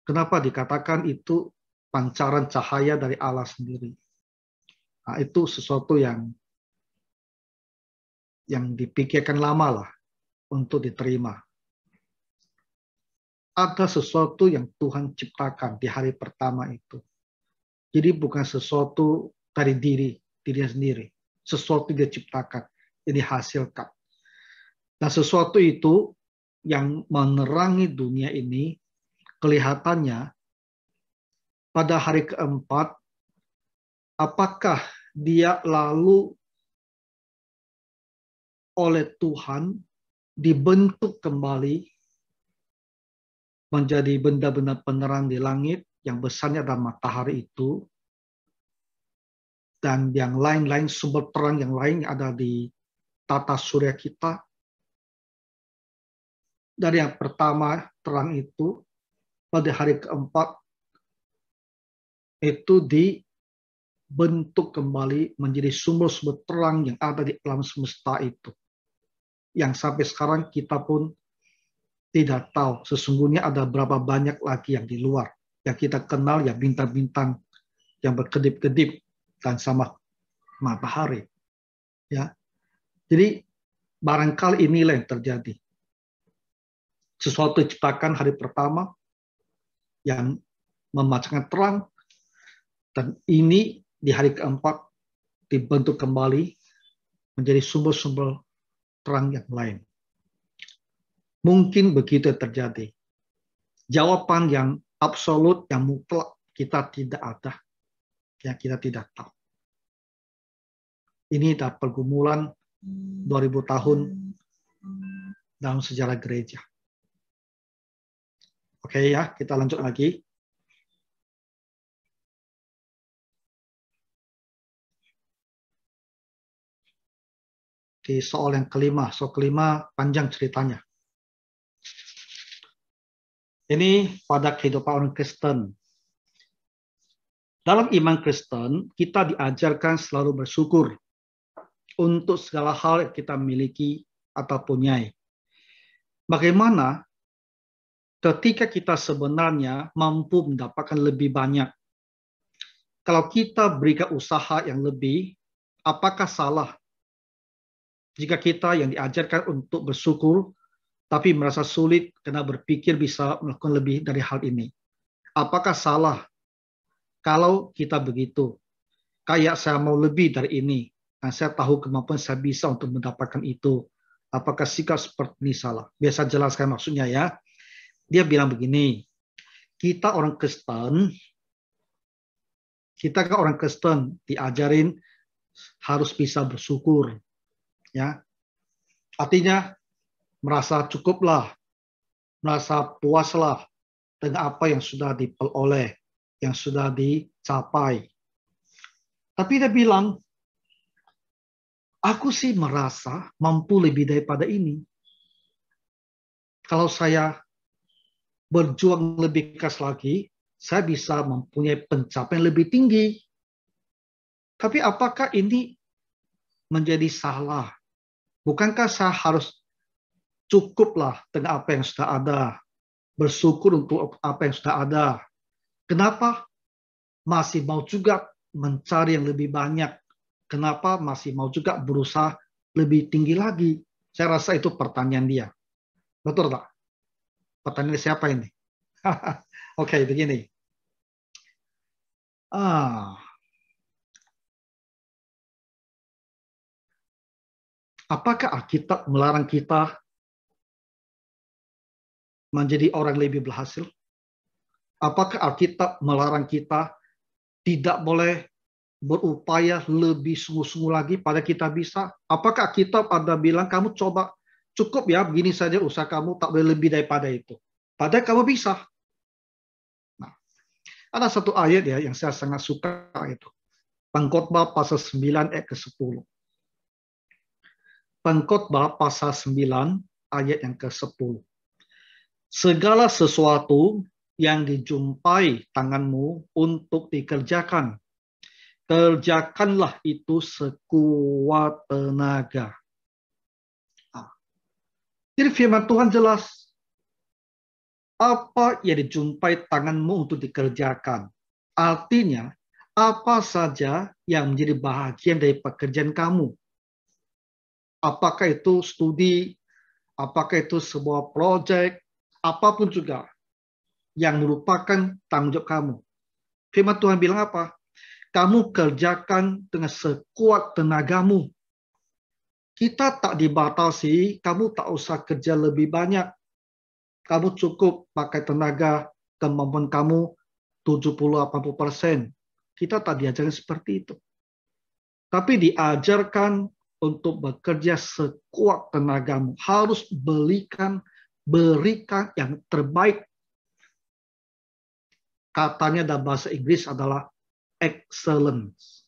Kenapa dikatakan itu pancaran cahaya dari Allah sendiri? Nah, itu sesuatu yang dipikirkan lama lah untuk diterima. Ada sesuatu yang Tuhan ciptakan di hari pertama itu. Jadi bukan sesuatu dari dirinya sendiri. Sesuatu dia ciptakan, yang dihasilkan. Nah, sesuatu itu yang menerangi dunia ini, kelihatannya pada hari keempat, apakah dia lalu oleh Tuhan dibentuk kembali menjadi benda-benda penerang di langit, yang besarnya adalah matahari itu, dan yang lain-lain sumber terang yang lain ada di tata surya kita, Dari yang pertama, terang itu pada hari keempat itu dibentuk kembali menjadi sumber-sumber terang yang ada di alam semesta itu. Yang sampai sekarang kita pun tidak tahu sesungguhnya ada berapa banyak lagi yang di luar. Yang kita kenal ya bintang-bintang yang berkedip-kedip dan sama matahari. Ya. Jadi barangkali inilah yang terjadi. Sesuatu diciptakan hari pertama yang memancarkan terang, dan ini di hari keempat dibentuk kembali menjadi sumber-sumber terang yang lain. Mungkin begitu yang terjadi. Jawaban yang absolut, yang mutlak, kita tidak ada. Ya, kita tidak tahu. Ini adalah pergumulan 2000 tahun dalam sejarah gereja. Oke ya, kita lanjut lagi. Di soal yang kelima. Soal kelima panjang ceritanya. Ini pada kehidupan orang Kristen. Dalam iman Kristen, kita diajarkan selalu bersyukur untuk segala hal yang kita miliki atau punyai. Bagaimana ketika kita sebenarnya mampu mendapatkan lebih banyak? Kalau kita berikan usaha yang lebih, apakah salah jika kita yang diajarkan untuk bersyukur, tapi merasa sulit karena berpikir bisa melakukan lebih dari hal ini? Apakah salah kalau kita begitu? Kayak saya mau lebih dari ini, dan saya tahu kemampuan saya bisa untuk mendapatkan itu. Apakah sikap seperti ini salah? Biasa jelaskan maksudnya ya. Dia bilang begini, kita orang Kristen diajarin harus bisa bersyukur. Ya, artinya merasa cukuplah, merasa puaslah dengan apa yang sudah diperoleh, yang sudah dicapai. Tapi dia bilang, aku sih merasa mampu lebih daripada ini. Kalau saya berjuang lebih keras lagi, saya bisa mempunyai pencapaian lebih tinggi. Tapi apakah ini menjadi salah? Bukankah saya harus cukuplah dengan apa yang sudah ada, bersyukur untuk apa yang sudah ada? Kenapa masih mau juga mencari yang lebih banyak? Kenapa masih mau juga berusaha lebih tinggi lagi? Saya rasa itu pertanyaan dia. Betul tak? Pertanyaan siapa ini? Oke, begini. Apakah Alkitab melarang kita menjadi orang lebih berhasil? Apakah Alkitab melarang kita tidak boleh berupaya lebih sungguh-sungguh lagi pada kita bisa? Apakah Alkitab ada bilang kamu coba cukup ya begini saja usaha kamu, tak boleh lebih daripada itu? Padahal kamu bisa. Nah, ada satu ayat ya yang saya sangat suka itu. Pengkhotbah pasal 9 ayat ke-10. Pengkhotbah pasal 9 ayat yang ke-10. Segala sesuatu yang dijumpai tanganmu untuk dikerjakan, kerjakanlah itu sekuat tenaga. Jadi firman Tuhan jelas. Apa yang dijumpai tanganmu untuk dikerjakan. Artinya, apa saja yang menjadi bagian dari pekerjaan kamu. Apakah itu studi, apakah itu sebuah proyek, apapun juga yang merupakan tanggung jawab kamu. Firman Tuhan bilang apa? Kamu kerjakan dengan sekuat tenagamu. Kita tak dibatasi, kamu tak usah kerja lebih banyak. Kamu cukup pakai tenaga kemampuan kamu 70-80%. Kita tak diajarkan seperti itu. Tapi diajarkan untuk bekerja sekuat tenagamu. Harus berikan yang terbaik. Katanya dalam bahasa Inggris adalah excellence.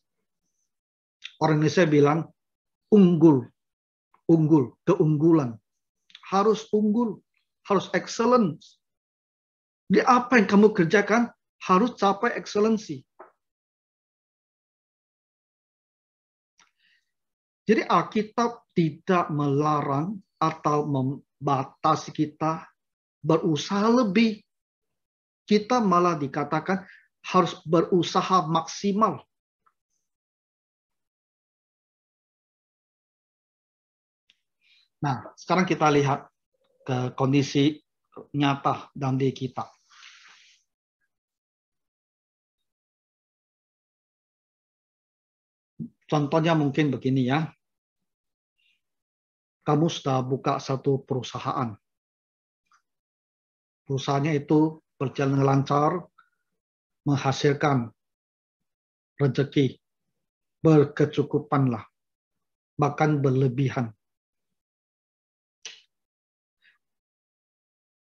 Orang Indonesia bilang unggul, keunggulan. Harus unggul, harus excellence. Di apa yang kamu kerjakan harus capai excellency. Jadi Alkitab tidak melarang atau membatasi kita berusaha lebih. Kita malah dikatakan harus berusaha maksimal. Nah, sekarang kita lihat ke kondisi nyata dalam diri kita. Contohnya mungkin begini ya. Kamu sudah buka satu perusahaan. Perusahaannya itu berjalan lancar, menghasilkan rezeki, berkecukupanlah, bahkan berlebihan.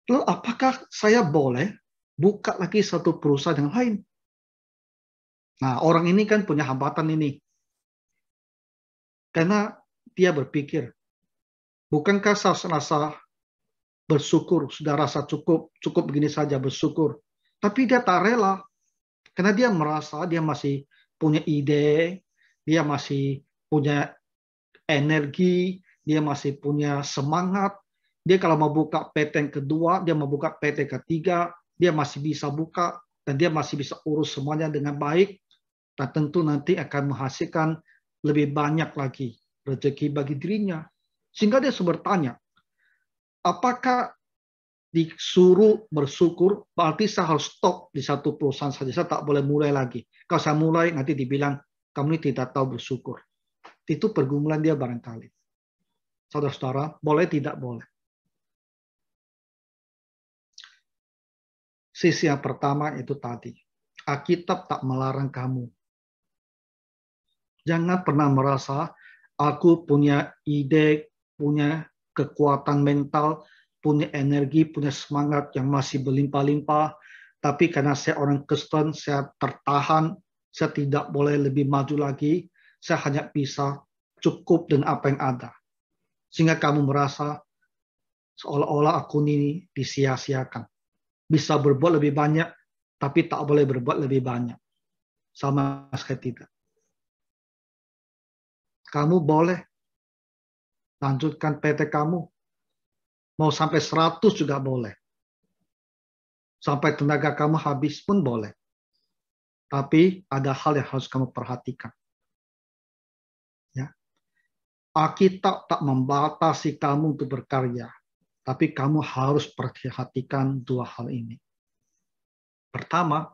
Lalu apakah saya boleh buka lagi satu perusahaan yang lain? Nah, orang ini kan punya hambatan ini. Karena dia berpikir, bukankah saya rasa bersyukur, sudah rasa cukup begini saja bersyukur. Tapi dia tak rela, karena dia merasa dia masih punya ide, dia masih punya energi, dia masih punya semangat. Dia kalau mau buka PT yang kedua, dia mau buka PT ketiga, dia masih bisa buka, dan dia masih bisa urus semuanya dengan baik, dan tentu nanti akan menghasilkan lebih banyak lagi rezeki bagi dirinya. Sehingga dia bertanya, apakah disuruh bersyukur, berarti saya harus stop di satu perusahaan saja, saya tak boleh mulai lagi. Kalau saya mulai, nanti dibilang, kamu ini tidak tahu bersyukur. Itu pergumulan dia barangkali. Saudara-saudara, boleh tidak boleh. Sisi yang pertama itu tadi, Alkitab tak melarang kamu. Jangan pernah merasa, aku punya ide, punya kekuatan mental, punya energi, punya semangat yang masih berlimpah-limpah, tapi karena saya orang Kristen, saya tertahan, saya tidak boleh lebih maju lagi, saya hanya bisa cukup dengan apa yang ada. Sehingga kamu merasa seolah-olah aku ini disia-siakan. Bisa berbuat lebih banyak, tapi tak boleh berbuat lebih banyak. Sama sekali tidak. Kamu boleh lanjutkan PT kamu. Mau sampai 100 juga boleh. Sampai tenaga kamu habis pun boleh. Tapi ada hal yang harus kamu perhatikan. Ya. Alkitab tak membatasi kamu untuk berkarya. Tapi kamu harus perhatikan dua hal ini. Pertama,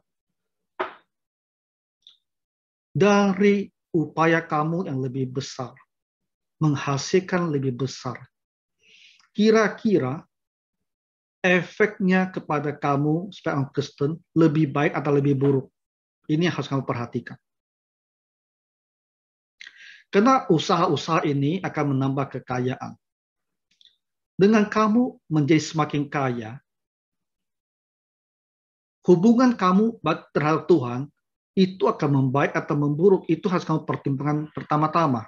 dari upaya kamu yang lebih besar, menghasilkan lebih besar, kira-kira efeknya kepada kamu sebagai orang Kristen lebih baik atau lebih buruk? Ini yang harus kamu perhatikan. Karena usaha-usaha ini akan menambah kekayaan. Dengan kamu menjadi semakin kaya, hubungan kamu terhadap Tuhan itu akan membaik atau memburuk. Itu harus kamu pertimbangkan pertama-tama.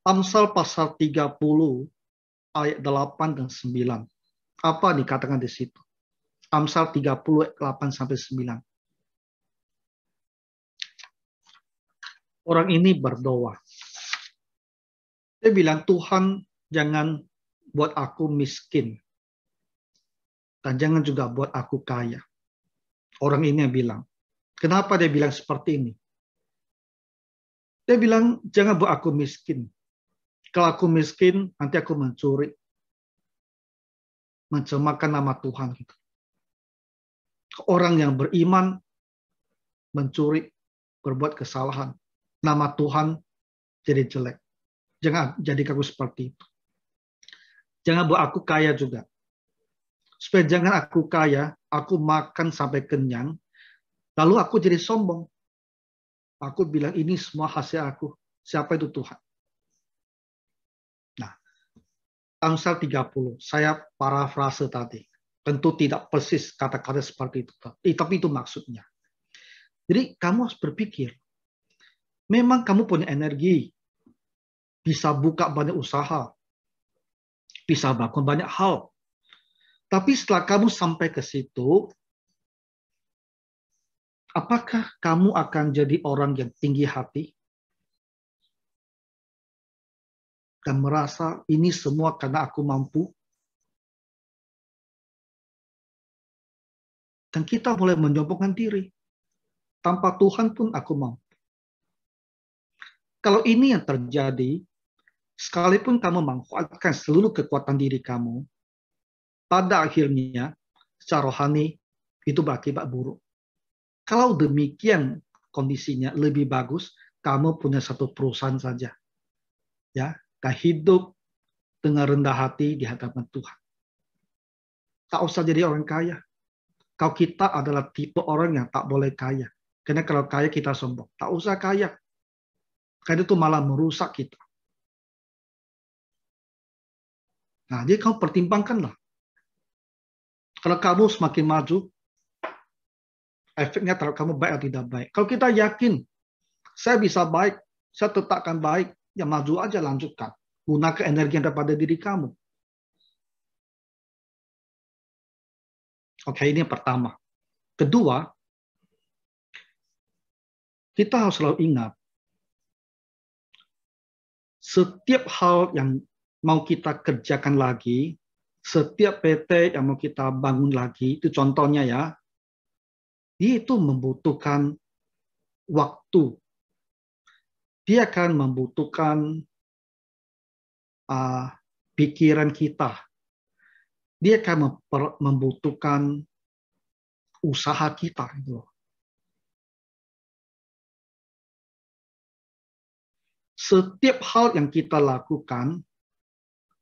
Amsal pasal 30 ayat 8 dan 9. Apa dikatakan di situ? Amsal 30 ayat 8 sampai 9. Orang ini berdoa. Dia bilang, Tuhan jangan buat aku miskin. Dan jangan juga buat aku kaya. Orang ini yang bilang. Kenapa dia bilang seperti ini? Dia bilang, jangan buat aku miskin. Kalau aku miskin, nanti aku mencuri. Mencemarkan nama Tuhan. Orang yang beriman, mencuri, berbuat kesalahan. Nama Tuhan jadi jelek. Jangan jadi aku seperti itu. Jangan buat aku kaya juga. Supaya jangan aku kaya, aku makan sampai kenyang, lalu aku jadi sombong. Aku bilang ini semua hasil aku. Siapa itu Tuhan? Nah, Amsal 30, saya parafrase tadi. Tentu tidak persis kata-kata seperti itu. Tapi itu maksudnya. Jadi kamu harus berpikir, memang kamu punya energi, bisa buka banyak usaha, bisa melakukan banyak hal. Tapi setelah kamu sampai ke situ, apakah kamu akan jadi orang yang tinggi hati dan merasa ini semua karena aku mampu? Dan kita mulai menyombongkan diri. Tanpa Tuhan pun aku mampu. Kalau ini yang terjadi, sekalipun kamu memanfaatkan seluruh kekuatan diri kamu, pada akhirnya secara rohani itu berakibat buruk. Kalau demikian kondisinya lebih bagus, kamu punya satu perusahaan saja, ya, dan hidup dengan rendah hati di hadapan Tuhan. Tak usah jadi orang kaya. Kalau kita adalah tipe orang yang tak boleh kaya, karena kalau kaya kita sombong. Tak usah kaya, karena itu malah merusak kita. Nah, jadi kamu pertimbangkanlah. Kalau kamu semakin maju, efeknya terhadap kamu baik atau tidak baik. Kalau kita yakin, saya bisa baik, saya tetap akan baik, ya maju aja, lanjutkan. Gunakan energi yang ada pada diri kamu. Oke, ini yang pertama. Kedua, kita harus selalu ingat, setiap hal yang mau kita kerjakan lagi, setiap PT yang mau kita bangun lagi, itu contohnya ya, itu membutuhkan waktu. Dia akan membutuhkan pikiran kita. Dia akan membutuhkan usaha kita. Setiap hal yang kita lakukan,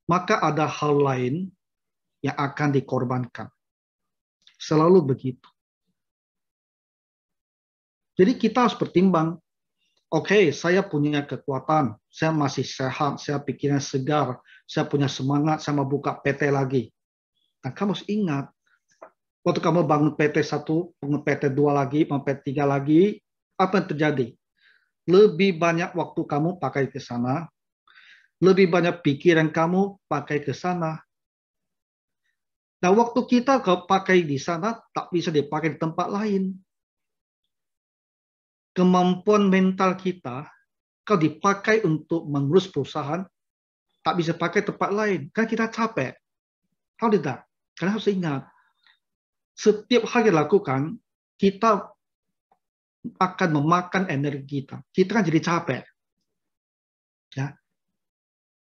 maka ada hal lain yang akan dikorbankan. Selalu begitu. Jadi kita harus bertimbang, oke, saya punya kekuatan, saya masih sehat, saya pikiran segar, saya punya semangat, saya mau buka PT lagi. Nah, kamu harus ingat, waktu kamu bangun PT 1, bangun PT 2 lagi, bangun PT 3 lagi, apa yang terjadi? Lebih banyak waktu kamu pakai ke sana, lebih banyak pikiran kamu pakai ke sana. Nah, waktu kita kalau pakai di sana, tak bisa dipakai di tempat lain. Kemampuan mental kita, kalau dipakai untuk mengurus perusahaan, tak bisa pakai tempat lain. Kan kita capek. Tahu tidak? Karena harus ingat, setiap hal yang dilakukan, kita akan memakan energi kita. Kita kan jadi capek. Ya.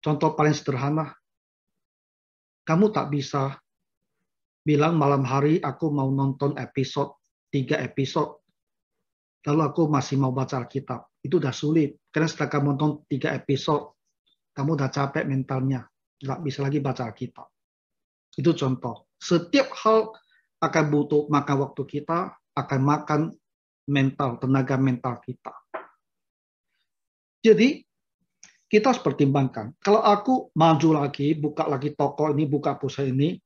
Contoh paling sederhana, kamu tak bisa bilang malam hari aku mau nonton 3 episode, lalu aku masih mau baca Alkitab. Itu udah sulit. Karena setelah kamu nonton 3 episode, kamu udah capek mentalnya. Nggak bisa lagi baca Alkitab. Itu contoh. Setiap hal akan butuh makan waktu kita, akan makan mental, tenaga mental kita. Jadi, kita harus pertimbangkan. Kalau aku maju lagi, buka lagi toko ini, buka perusahaan ini,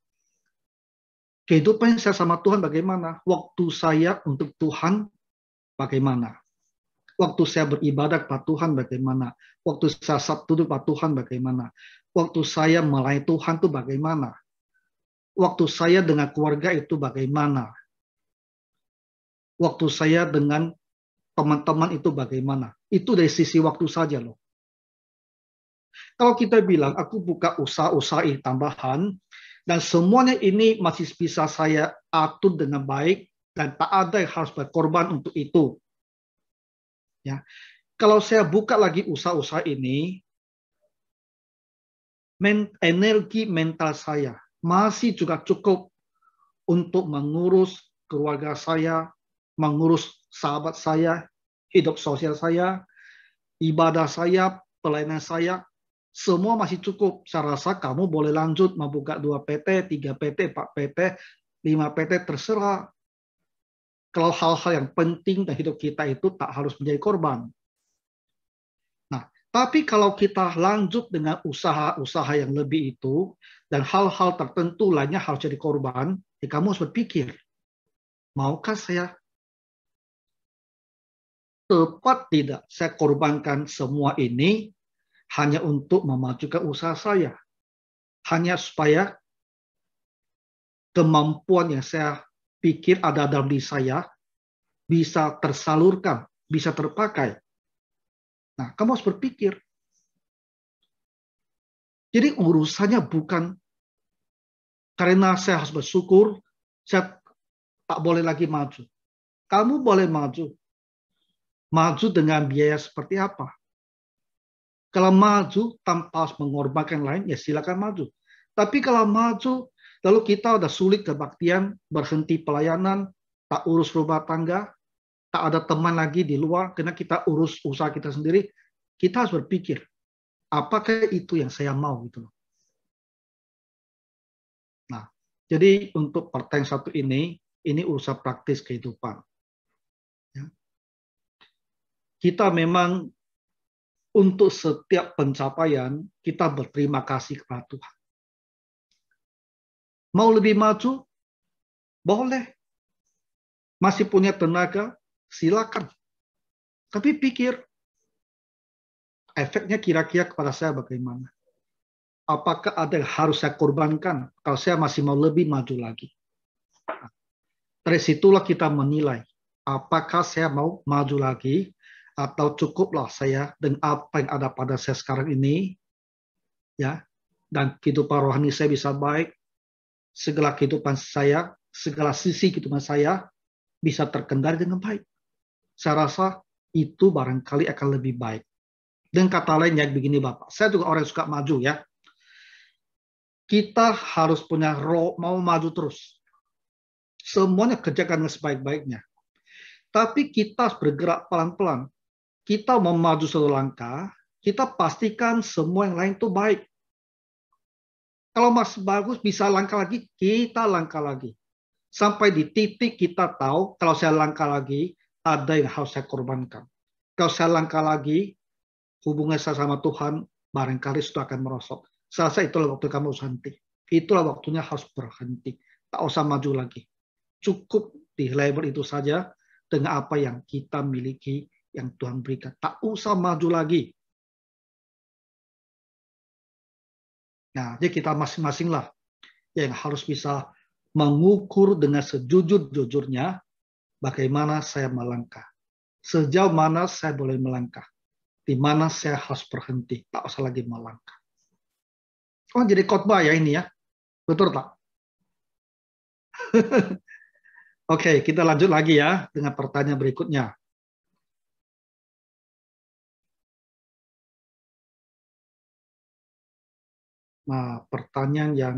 kehidupan saya sama Tuhan bagaimana? Waktu saya untuk Tuhan bagaimana? Waktu saya beribadah kepada Tuhan bagaimana? Waktu saya Sabtu kepada Tuhan bagaimana? Waktu saya melayani Tuhan itu bagaimana? Waktu saya dengan keluarga itu bagaimana? Waktu saya dengan teman-teman itu bagaimana? Itu dari sisi waktu saja loh. Kalau kita bilang, aku buka usaha-usaha tambahan, dan semuanya ini masih bisa saya atur dengan baik, dan tak ada yang harus berkorban untuk itu. Ya, kalau saya buka lagi usaha-usaha ini, energi mental saya masih juga cukup untuk mengurus keluarga saya, mengurus sahabat saya, hidup sosial saya, ibadah saya, pelayanan saya, semua masih cukup. Saya rasa kamu boleh lanjut membuka 2 PT, 3 PT, 4 PT, 5 PT, terserah. Kalau hal-hal yang penting dalam hidup kita itu tak harus menjadi korban. Nah, tapi kalau kita lanjut dengan usaha-usaha yang lebih itu, dan hal-hal tertentu lainnya harus jadi korban, ya kamu harus berpikir, maukah saya tepat tidak saya korbankan semua ini hanya untuk memajukan usaha saya? hanya supaya kemampuan yang saya pikir ada dalam diri saya bisa tersalurkan, bisa terpakai. Nah, kamu harus berpikir. Jadi urusannya bukan karena saya harus bersyukur, saya tak boleh lagi maju. Kamu boleh maju. Maju dengan biaya seperti apa? Kalau maju tanpa harus mengorbankan lain, ya silakan maju. Tapi kalau maju, lalu kita udah sulit kebaktian, berhenti pelayanan, tak urus rumah tangga, tak ada teman lagi di luar, karena kita urus usaha kita sendiri, kita harus berpikir, apakah itu yang saya mau? Gitu. Nah, jadi untuk pertanyaan satu ini urusan praktis kehidupan. Ya. Kita memang untuk setiap pencapaian, kita berterima kasih kepada Tuhan. Mau lebih maju? Boleh. Masih punya tenaga? Silakan. Tapi pikir, efeknya kira-kira kepada saya bagaimana? Apakah ada yang harus saya korbankan kalau saya masih mau lebih maju lagi? Dari situlah kita menilai, apakah saya mau maju lagi, atau cukuplah saya dengan apa yang ada pada saya sekarang ini, ya, dan kehidupan rohani saya bisa baik, segala kehidupan saya, segala sisi kehidupan saya bisa terkendali dengan baik. Saya rasa itu barangkali akan lebih baik. Dengan kata lain ya begini Bapak, saya juga orang yang suka maju ya. Kita harus punya roh, mau maju terus. Semuanya kerjakan dengan sebaik-baiknya. Tapi kita harus bergerak pelan-pelan. Kita mau maju satu langkah, kita pastikan semua yang lain itu baik. Kalau masih bagus, bisa langkah lagi, kita langkah lagi. Sampai di titik kita tahu, kalau saya langkah lagi, ada yang harus saya korbankan. Kalau saya langkah lagi, hubungan saya sama Tuhan, barangkali sudah akan merosot. Saya rasa itulah waktu kamu harus berhenti. Itulah waktunya harus berhenti. Tak usah maju lagi. Cukup di label itu saja dengan apa yang kita miliki, yang Tuhan berikan. Tak usah maju lagi. Nah, jadi kita masing-masing lah yang harus bisa mengukur dengan sejujur-jujurnya bagaimana saya melangkah. Sejauh mana saya boleh melangkah. Di mana saya harus berhenti. Tak usah lagi melangkah. Oh, jadi khotbah ya ini ya. Betul tak? Oke, kita lanjut lagi ya dengan pertanyaan berikutnya. Nah, pertanyaan yang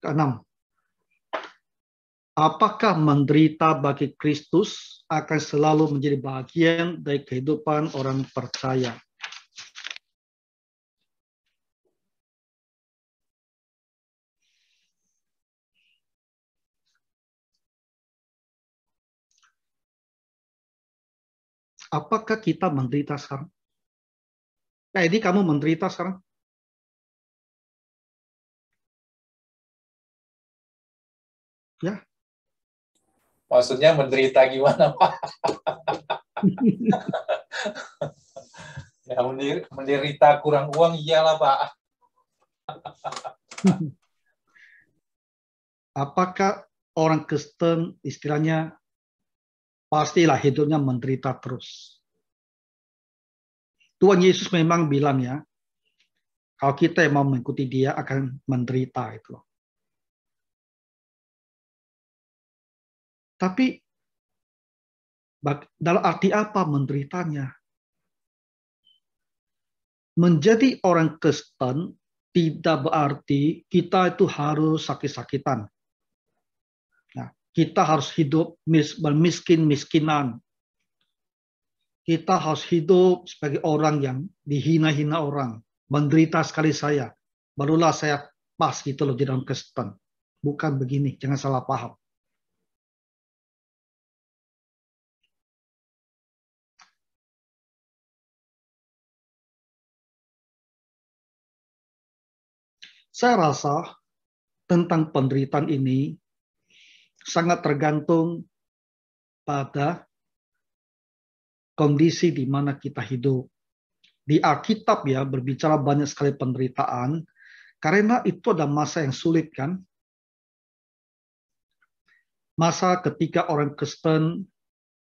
keenam. Apakah menderita bagi Kristus akan selalu menjadi bagian dari kehidupan orang percaya? Apakah kita menderita sekarang? Nah, ini kamu menderita sekarang? Ya. Maksudnya menderita gimana, Pak? Ya, menderita kurang uang, iyalah, Pak. Apakah orang Kristen istilahnya pastilah hidupnya menderita terus? Tuhan Yesus memang bilang ya, kalau kita yang mau mengikuti dia akan menderita itu. Tapi dalam arti apa menderitanya? Menjadi orang Kristen tidak berarti kita itu harus sakit-sakitan. Nah, kita harus hidup bermiskin-miskinan. Kita harus hidup sebagai orang yang dihina-hina orang. Menderita sekali saya. Barulah saya pas gitu loh di dalam Kristen. Bukan begini, jangan salah paham. Saya rasa tentang penderitaan ini sangat tergantung pada kondisi di mana kita hidup. Di Alkitab ya berbicara banyak sekali penderitaan, karena itu ada masa yang sulit kan. Masa ketika orang Kristen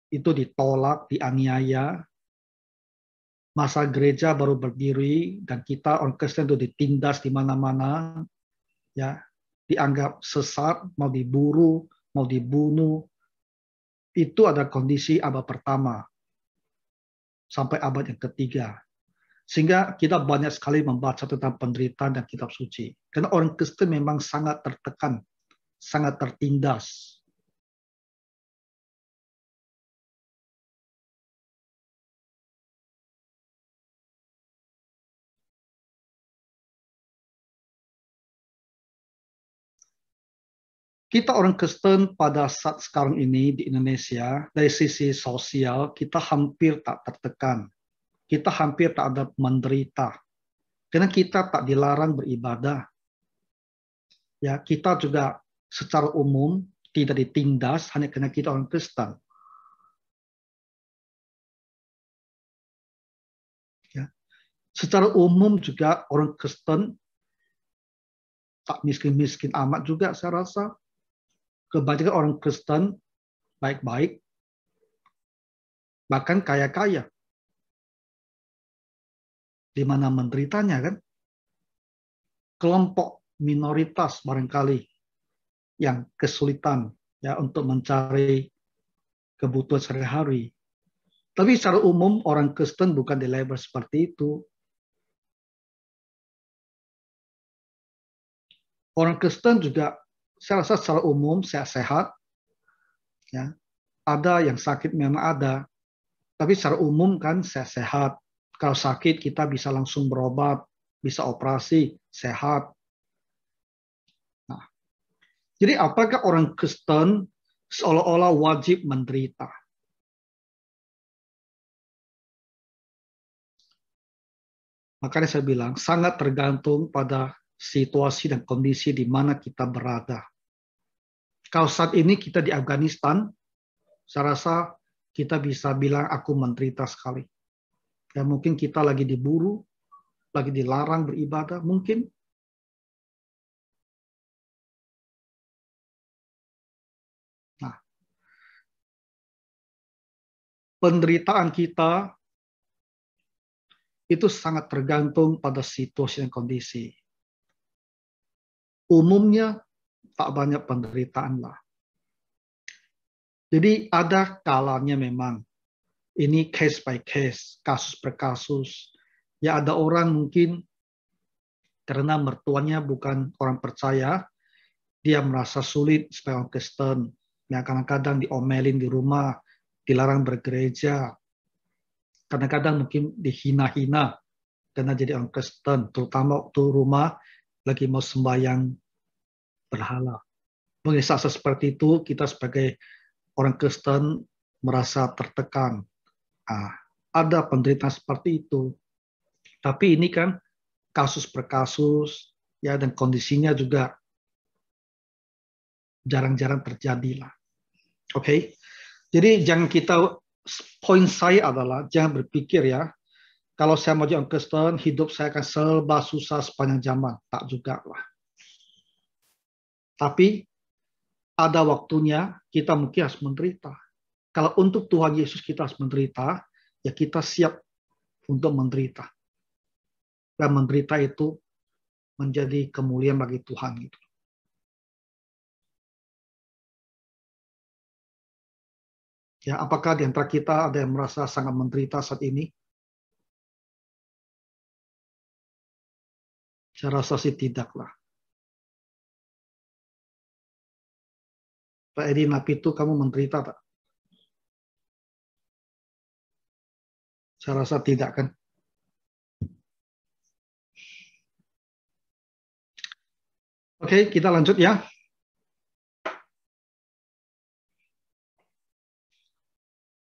itu ditolak, dianiaya, masa gereja baru berdiri dan kita orang Kristen itu ditindas di mana-mana, ya, dianggap sesat, mau diburu, mau dibunuh. Itu ada kondisi abad pertama sampai abad yang ketiga. Sehingga kita banyak sekali membaca tentang penderitaan dan kitab suci. Karena orang Kristen memang sangat tertekan, sangat tertindas. Kita orang Kristen pada saat sekarang ini di Indonesia, dari sisi sosial, kita hampir tak tertekan. Kita hampir tak ada menderita. Karena kita tak dilarang beribadah. Ya, kita juga secara umum tidak ditindas hanya karena kita orang Kristen. Ya. Secara umum juga orang Kristen tak miskin-miskin amat juga saya rasa. Kebanyakan orang Kristen baik-baik, bahkan kaya-kaya. Di mana menderitanya kan? Kelompok minoritas barangkali yang kesulitan ya untuk mencari kebutuhan sehari-hari. Tapi secara umum orang Kristen bukan di label seperti itu. Orang Kristen juga saya rasa secara umum sehat-sehat. Ya. Ada yang sakit memang ada. Tapi secara umum kan sehat-sehat. Kalau sakit kita bisa langsung berobat, bisa operasi, sehat. Nah, jadi apakah orang Kristen seolah-olah wajib menderita? Makanya saya bilang sangat tergantung pada situasi dan kondisi di mana kita berada. Kalau saat ini kita di Afghanistan, saya rasa kita bisa bilang aku menderita sekali. Ya mungkin kita lagi diburu, lagi dilarang beribadah, mungkin. Nah, penderitaan kita itu sangat tergantung pada situasi dan kondisi. Umumnya tak banyak penderitaan lah. Jadi ada kalanya memang ini case by case, kasus per kasus. Ya ada orang mungkin karena mertuanya bukan orang percaya, dia merasa sulit sebagai orang Kristen. Ya kadang-kadang diomelin di rumah, dilarang bergereja. Kadang-kadang mungkin dihina-hina karena jadi orang Kristen, terutama waktu rumah lagi mau sembahyang berhala. Mungkin saat seperti itu kita sebagai orang Kristen merasa tertekan. Ada penderitaan seperti itu. Tapi ini kan kasus per kasus, ya dan kondisinya juga jarang-jarang terjadi lah. Oke, jadi jangan kita, poin saya adalah jangan berpikir ya, kalau saya mau jadi orang Kristen, hidup saya akan serba susah sepanjang zaman. Tak juga lah. Tapi ada waktunya kita mungkin harus menderita. Kalau untuk Tuhan Yesus kita harus menderita, ya kita siap untuk menderita. Dan menderita itu menjadi kemuliaan bagi Tuhan gitu. Ya, apakah di antara kita ada yang merasa sangat menderita saat ini? Saya rasa sih tidak lah. Pak Edi Napitu, kamu menderita tak? Saya rasa tidak kan. Oke, kita lanjut ya.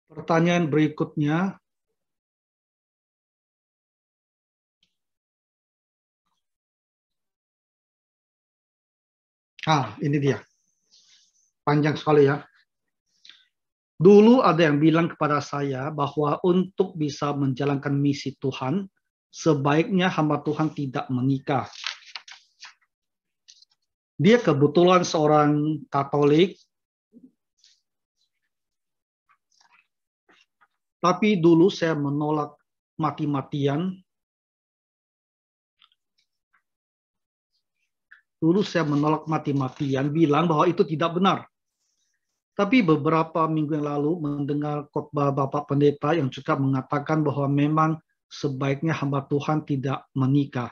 Pertanyaan berikutnya. Ini dia. Panjang sekali ya. Dulu ada yang bilang kepada saya bahwa untuk bisa menjalankan misi Tuhan, sebaiknya hamba Tuhan tidak menikah. Dia kebetulan seorang Katolik, tapi dulu saya menolak mati-matian. Bilang bahwa itu tidak benar. Tapi beberapa minggu yang lalu mendengar khotbah Bapak Pendeta yang juga mengatakan bahwa memang sebaiknya hamba Tuhan tidak menikah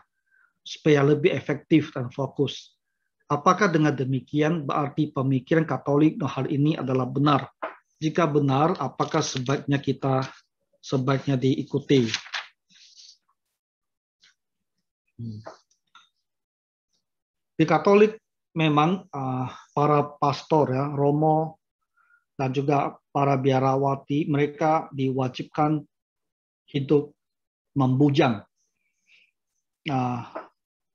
supaya lebih efektif dan fokus. Apakah dengan demikian berarti pemikiran Katolik hal ini adalah benar? Jika benar, apakah sebaiknya diikuti? Di Katolik memang para pastor ya, romo dan juga para biarawati, mereka diwajibkan hidup membujang.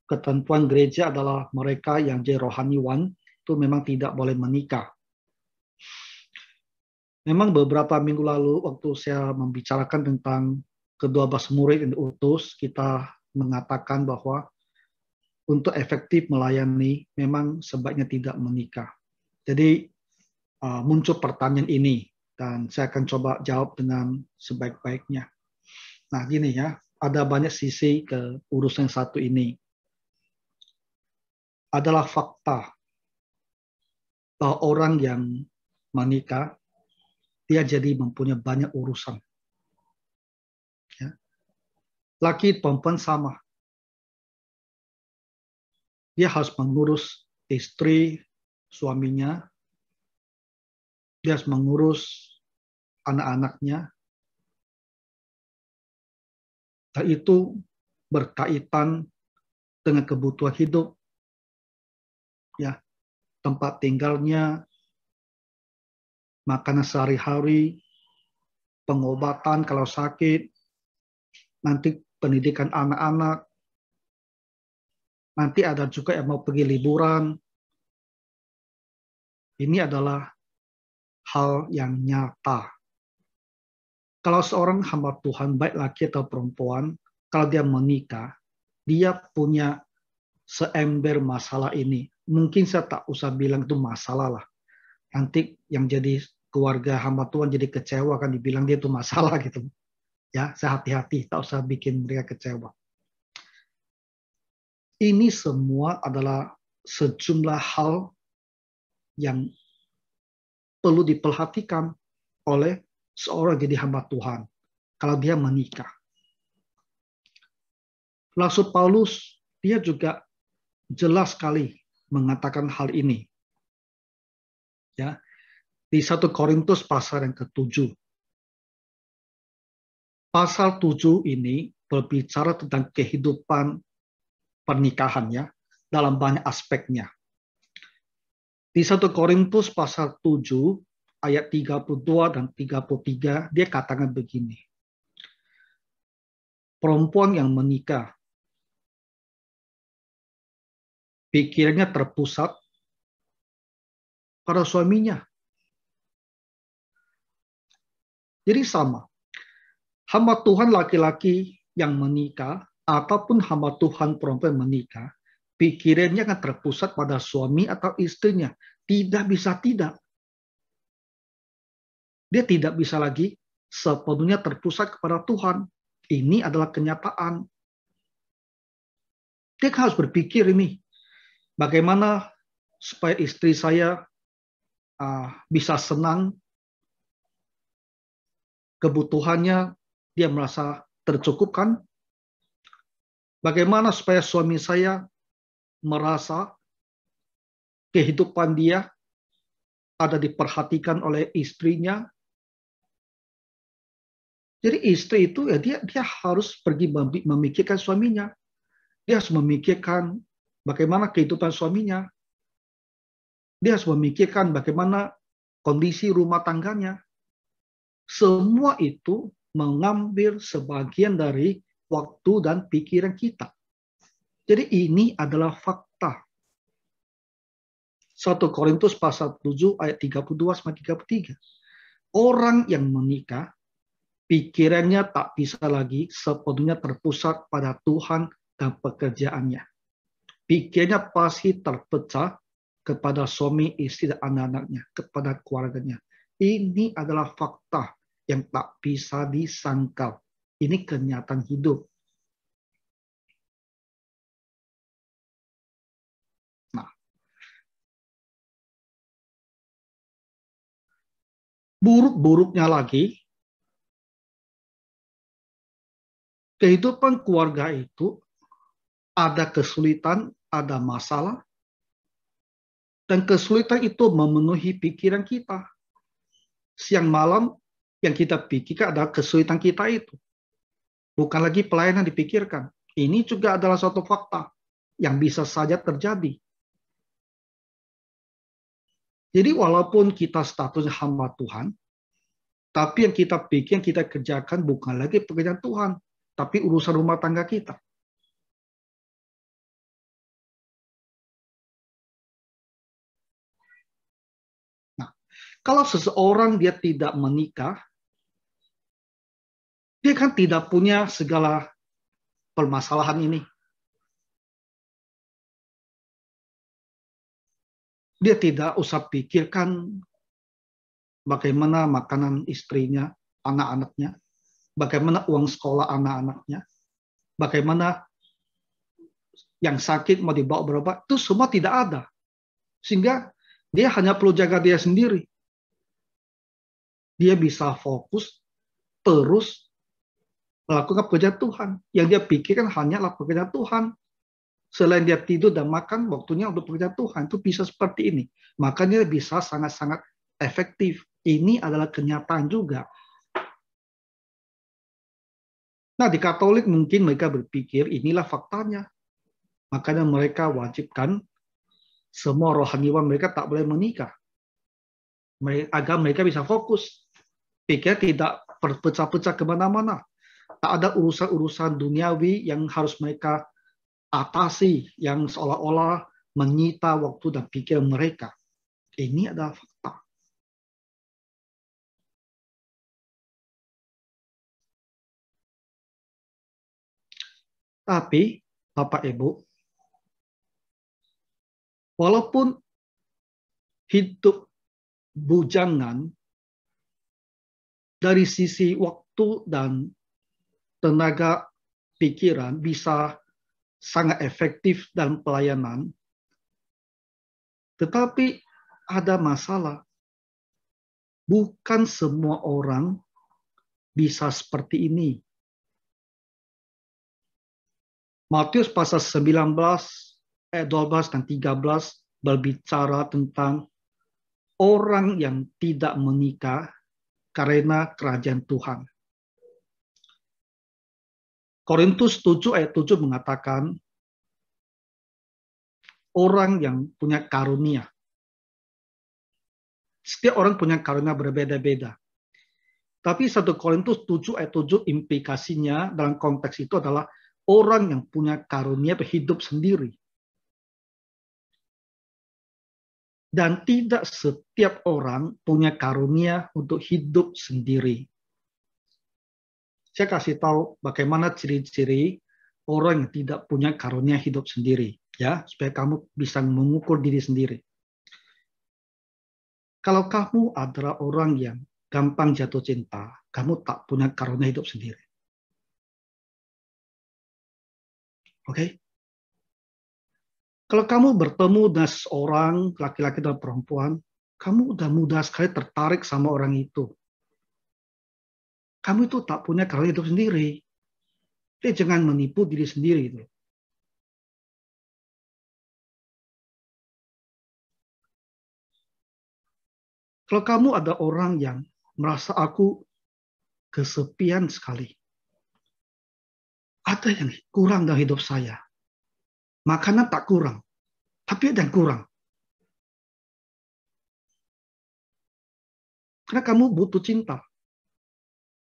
Ketentuan gereja adalah mereka yang jadi rohaniwan itu memang tidak boleh menikah. Memang beberapa minggu lalu waktu saya membicarakan tentang kedua belas murid yang diutus, kita mengatakan bahwa untuk efektif melayani memang sebaiknya tidak menikah. Jadi muncul pertanyaan ini dan saya akan coba jawab dengan sebaik-baiknya. Nah, gini ya, ada banyak sisi ke urusan satu ini. Adalah fakta bahwa orang yang menikah dia jadi mempunyai banyak urusan. Ya. Laki perempuan sama. Dia harus mengurus istri, suaminya. Dia harus mengurus anak-anaknya. Dan itu berkaitan dengan kebutuhan hidup. Ya, tempat tinggalnya, makanan sehari-hari, pengobatan kalau sakit, nanti pendidikan anak-anak, nanti ada juga yang mau pergi liburan. Ini adalah hal yang nyata. Kalau seorang hamba Tuhan, baik laki atau perempuan, kalau dia menikah, dia punya seember masalah ini. Mungkin saya tak usah bilang itu masalah lah. Nanti yang jadi keluarga hamba Tuhan jadi kecewa kan dibilang dia itu masalah gitu. Ya, saya hati-hati, tak usah bikin mereka kecewa. Ini semua adalah sejumlah hal yang perlu diperhatikan oleh seorang jadi hamba Tuhan kalau dia menikah. Rasul Paulus dia juga jelas sekali mengatakan hal ini. Ya, di 1 Korintus pasal yang ke-7. Pasal 7 ini berbicara tentang kehidupan pernikahan ya, dalam banyak aspeknya. Di 1 Korintus pasal 7 ayat 32 dan 33 dia katakan begini. Perempuan yang menikah pikirannya terpusat pada suaminya. Jadi sama. Hamba Tuhan laki-laki yang menikah ataupun hamba Tuhan perempuan menikah, pikirannya akan terpusat pada suami atau istrinya. Tidak bisa tidak. Dia tidak bisa lagi sepenuhnya terpusat kepada Tuhan. Ini adalah kenyataan. Dia harus berpikir ini, bagaimana supaya istri saya bisa senang, kebutuhannya dia merasa tercukupkan. Bagaimana supaya suami saya merasa kehidupan dia ada diperhatikan oleh istrinya. Jadi istri itu ya dia harus pergi memikirkan suaminya. Dia harus memikirkan bagaimana kehidupan suaminya. Dia harus memikirkan bagaimana kondisi rumah tangganya. Semua itu mengambil sebagian dari waktu dan pikiran kita. Jadi ini adalah fakta. 1 Korintus pasal 7 ayat 32 sampai 33. Orang yang menikah, pikirannya tak bisa lagi sepenuhnya terpusat pada Tuhan dan pekerjaannya. Pikirannya pasti terpecah kepada suami, istri, dan anak-anaknya, kepada keluarganya. Ini adalah fakta yang tak bisa disangkal. Ini kenyataan hidup. Nah, buruk-buruknya lagi, kehidupan keluarga itu ada kesulitan, ada masalah, dan kesulitan itu memenuhi pikiran kita. Siang malam yang kita pikirkan adalah kesulitan kita itu. Bukan lagi pelayanan dipikirkan. Ini juga adalah suatu fakta yang bisa saja terjadi. Jadi walaupun kita statusnya hamba Tuhan, tapi yang kita pikir, yang kita kerjakan bukan lagi pekerjaan Tuhan, tapi urusan rumah tangga kita. Nah, kalau seseorang dia tidak menikah, dia kan tidak punya segala permasalahan ini. Dia tidak usah pikirkan bagaimana makanan istrinya, anak-anaknya, bagaimana uang sekolah anak-anaknya, bagaimana yang sakit mau dibawa berobat, itu semua tidak ada. Sehingga dia hanya perlu jaga dia sendiri. Dia bisa fokus terus melakukan pekerjaan Tuhan. Yang dia pikirkan hanyalah pekerjaan Tuhan. Selain dia tidur dan makan, waktunya untuk pekerjaan Tuhan. Itu bisa seperti ini. Makanya bisa sangat-sangat efektif. Ini adalah kenyataan juga. Nah, di Katolik mungkin mereka berpikir inilah faktanya. Makanya mereka wajibkan semua rohaniwan mereka tak boleh menikah. Agar mereka bisa fokus. Pikir tidak berpecah-pecah kemana-mana. Tak ada urusan-urusan duniawi yang harus mereka atasi, yang seolah-olah menyita waktu dan pikiran mereka. Ini adalah fakta. Tapi, Bapak Ibu, walaupun hidup bujangan dari sisi waktu dan tenaga pikiran bisa sangat efektif dalam pelayanan, tetapi ada masalah. Bukan semua orang bisa seperti ini. Matius pasal 19, ayat 12 dan 13 berbicara tentang orang yang tidak menikah karena kerajaan Tuhan. Korintus 7 ayat 7 mengatakan orang yang punya karunia. Setiap orang punya karunia berbeda-beda. Tapi 1 Korintus 7 ayat 7 implikasinya dalam konteks itu adalah orang yang punya karunia hidup sendiri. Dan tidak setiap orang punya karunia untuk hidup sendiri. Saya kasih tahu bagaimana ciri-ciri orang yang tidak punya karunia hidup sendiri, ya, supaya kamu bisa mengukur diri sendiri. Kalau kamu adalah orang yang gampang jatuh cinta, kamu tak punya karunia hidup sendiri. Oke? Kalau kamu bertemu dengan seorang laki-laki dan perempuan, kamu udah mudah sekali tertarik sama orang itu. Kamu itu tak punya karunia hidup sendiri. Jadi jangan menipu diri sendiri itu. Kalau kamu ada orang yang merasa aku kesepian sekali, ada yang kurang dalam hidup saya. Makanan tak kurang, tapi ada yang kurang. Karena kamu butuh cinta.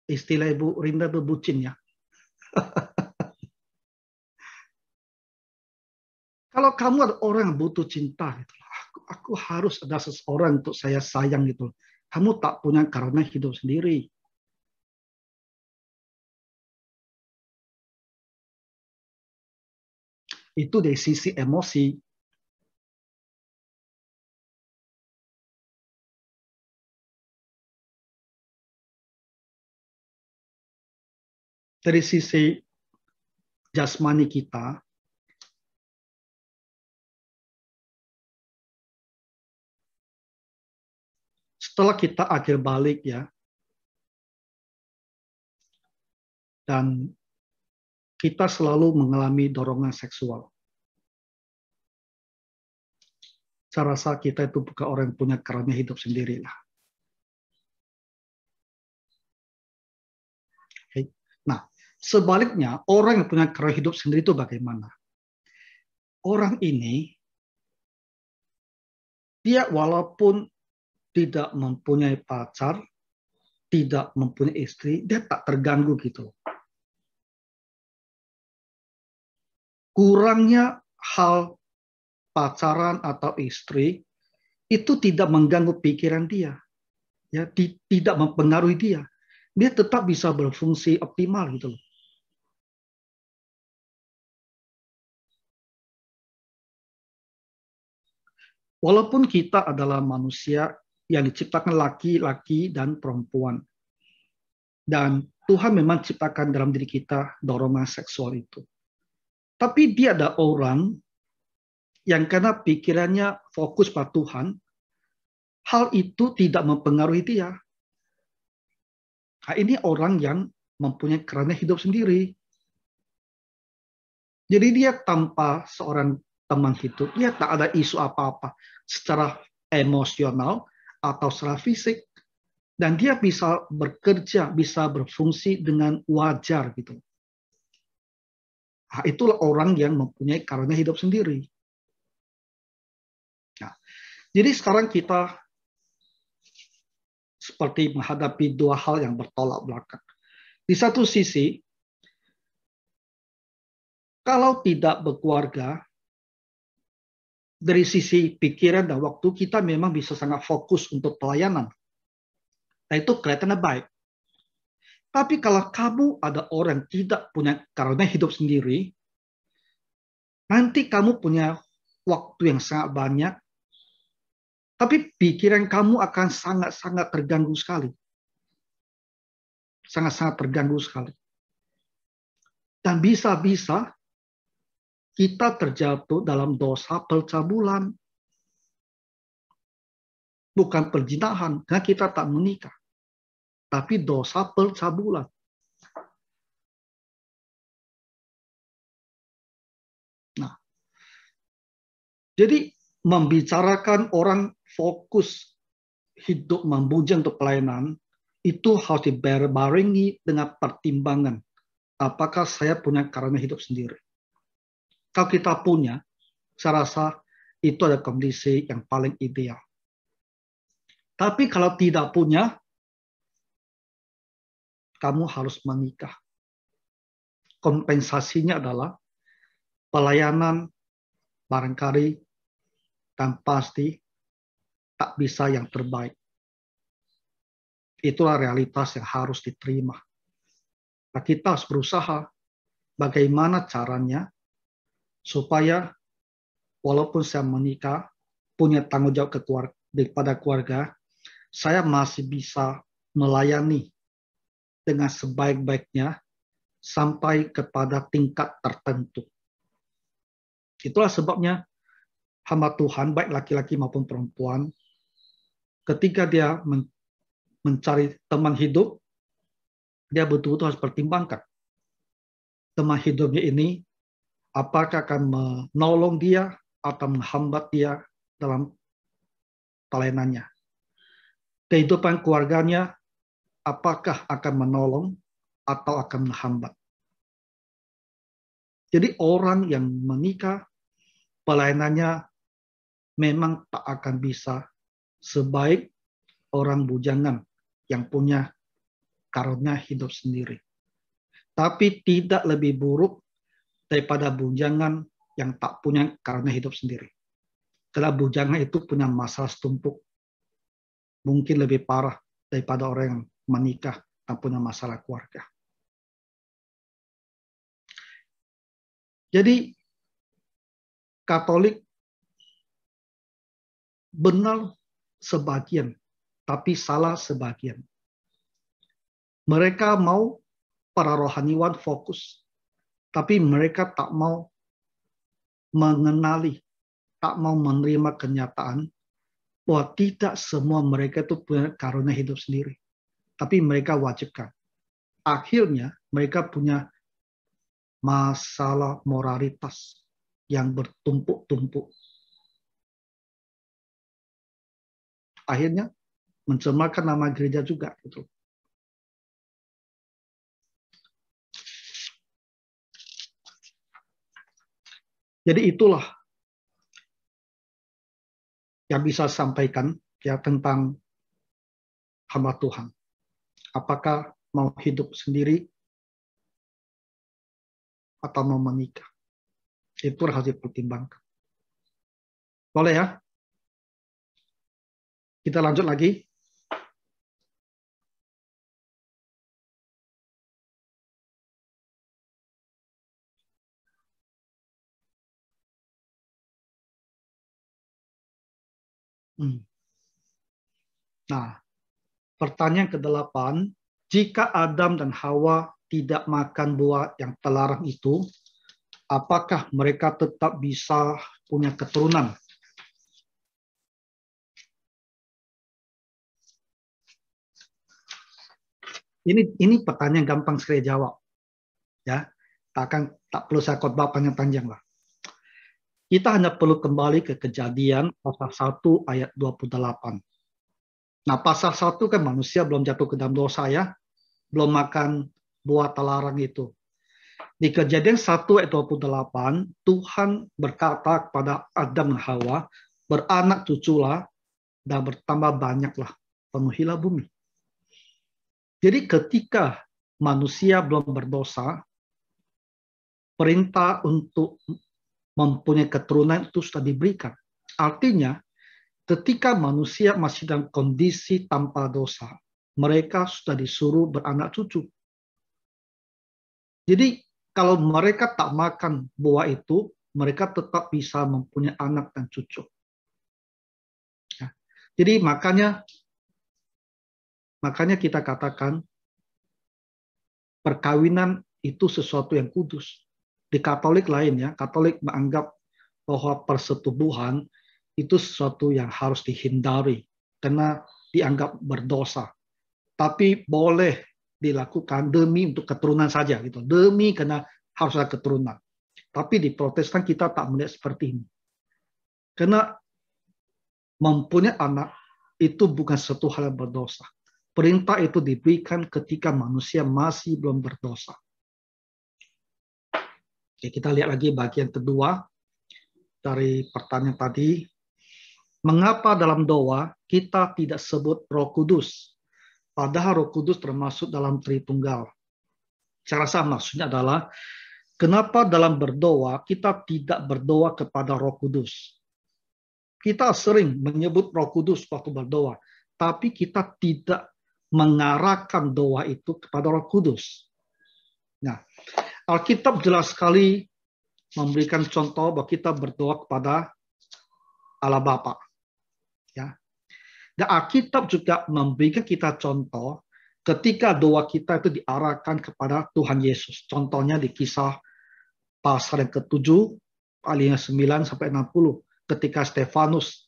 Istilah Ibu Rinda itu bucin ya. Kalau kamu ada orang yang butuh cinta, gitu, aku harus ada seseorang untuk saya sayang gitu. Kamu tak punya karunia hidup sendiri. Itu dari sisi emosi. Dari sisi jasmani kita, setelah kita akhir balik ya, dan kita selalu mengalami dorongan seksual. Saya rasa kita itu bukan orang yang punya karunia hidup sendiri lah. Okay. Nah, sebaliknya orang yang punya karunia hidup sendiri itu bagaimana? Orang ini dia walaupun tidak mempunyai pacar, tidak mempunyai istri, dia tak terganggu gitu. Kurangnya hal pacaran atau istri itu tidak mengganggu pikiran dia, ya, tidak mempengaruhi dia. Dia tetap bisa berfungsi optimal gitu loh. Walaupun kita adalah manusia yang diciptakan laki-laki dan perempuan, dan Tuhan memang ciptakan dalam diri kita dorongan seksual itu. Tapi dia ada orang yang karena pikirannya fokus pada Tuhan, hal itu tidak mempengaruhi dia. Nah, ini orang yang mempunyai karunia hidup sendiri. Jadi dia tanpa seorang teman hidup, dia tak ada isu apa-apa secara emosional atau secara fisik. Dan dia bisa bekerja, bisa berfungsi dengan wajar gitu. Nah, itulah orang yang mempunyai karunia hidup sendiri. Nah, jadi sekarang kita seperti menghadapi dua hal yang bertolak belakang. Di satu sisi, kalau tidak berkeluarga, dari sisi pikiran dan waktu kita memang bisa sangat fokus untuk pelayanan. Nah, itu kelihatannya baik. Tapi kalau kamu ada orang tidak punya karunia hidup sendiri, nanti kamu punya waktu yang sangat banyak, tapi pikiran kamu akan sangat-sangat terganggu sekali. Sangat-sangat terganggu sekali. Dan bisa-bisa kita terjatuh dalam dosa percabulan. Bukan perzinahan, karena kita tak menikah. Tapi dosa percabulan. Nah, jadi membicarakan orang fokus hidup membujang untuk pelayanan, itu harus dibarengi dengan pertimbangan. Apakah saya punya karunia hidup sendiri? Kalau kita punya, saya rasa itu ada kondisi yang paling ideal. Tapi kalau tidak punya, kamu harus menikah. Kompensasinya adalah pelayanan barangkali dan pasti tak bisa yang terbaik. Itulah realitas yang harus diterima. Nah, kita harus berusaha bagaimana caranya supaya walaupun saya menikah, punya tanggung jawab kepada keluarga, saya masih bisa melayani dengan sebaik-baiknya sampai kepada tingkat tertentu. Itulah sebabnya hamba Tuhan, baik laki-laki maupun perempuan, ketika dia mencari teman hidup, dia betul-betul harus pertimbangkan. Teman hidupnya ini apakah akan menolong dia atau menghambat dia dalam pelayanannya. Kehidupan keluarganya apakah akan menolong atau akan menghambat. Jadi orang yang menikah, pelayanannya memang tak akan bisa sebaik orang bujangan yang punya karunia hidup sendiri. Tapi tidak lebih buruk daripada bujangan yang tak punya karunia hidup sendiri. Karena bujangan itu punya masalah setumpuk. mungkin lebih parah daripada orang yang menikah dan punya masalah keluarga. Jadi Katolik benar sebagian, tapi salah sebagian. Mereka mau para rohaniwan fokus, tapi mereka tak mau mengenali, tak mau menerima kenyataan bahwa tidak semua mereka itu punya karunia hidup sendiri. Tapi mereka wajibkan. Akhirnya mereka punya masalah moralitas yang bertumpuk-tumpuk. Akhirnya mencemarkan nama gereja juga. Gitu. Jadi itulah yang bisa sampaikan ya tentang hamba Tuhan. Apakah mau hidup sendiri atau mau menikah? Itu harus dipertimbangkan. Boleh ya? Kita lanjut lagi. Nah, pertanyaan ke-8, jika Adam dan Hawa tidak makan buah yang terlarang itu, apakah mereka tetap bisa punya keturunan? Ini pertanyaan gampang sekali jawab. Ya, tak perlu saya khotbah panjang-panjang lah. Kita hanya perlu kembali ke Kejadian pasal 1 ayat 28. Nah, pasal 1 kan manusia belum jatuh ke dalam dosa ya, belum makan buah terlarang itu. Di Kejadian 1 ayat 28, Tuhan berkata kepada Adam dan Hawa, beranak cuculah dan bertambah banyaklah, penuhilah bumi. Jadi ketika manusia belum berdosa, perintah untuk mempunyai keturunan itu sudah diberikan. Artinya, ketika manusia masih dalam kondisi tanpa dosa, mereka sudah disuruh beranak cucu. Jadi, kalau mereka tak makan buah itu, mereka tetap bisa mempunyai anak dan cucu. Ya. Jadi, makanya kita katakan, perkawinan itu sesuatu yang kudus. Di Katolik lain ya, Katolik menganggap bahwa persetubuhan itu sesuatu yang harus dihindari karena dianggap berdosa. Tapi boleh dilakukan demi untuk keturunan saja gitu. Demi karena harus ada keturunan. Tapi di Protestan kita tak melihat seperti ini. Karena mempunyai anak itu bukan satu hal yang berdosa. Perintah itu diberikan ketika manusia masih belum berdosa. Oke, kita lihat lagi bagian kedua dari pertanyaan tadi. Mengapa dalam doa kita tidak sebut Roh Kudus? Padahal Roh Kudus termasuk dalam Tritunggal. Saya rasa maksudnya adalah, kenapa dalam berdoa kita tidak berdoa kepada Roh Kudus? Kita sering menyebut Roh Kudus waktu berdoa, tapi kita tidak mengarahkan doa itu kepada Roh Kudus. Nah, Alkitab jelas sekali memberikan contoh bahwa kita berdoa kepada Allah Bapa. Ya. Dan Alkitab juga memberikan kita contoh ketika doa kita itu diarahkan kepada Tuhan Yesus. Contohnya di Kisah pasal yang ke-7, ayat 9 sampai 60, ketika Stefanus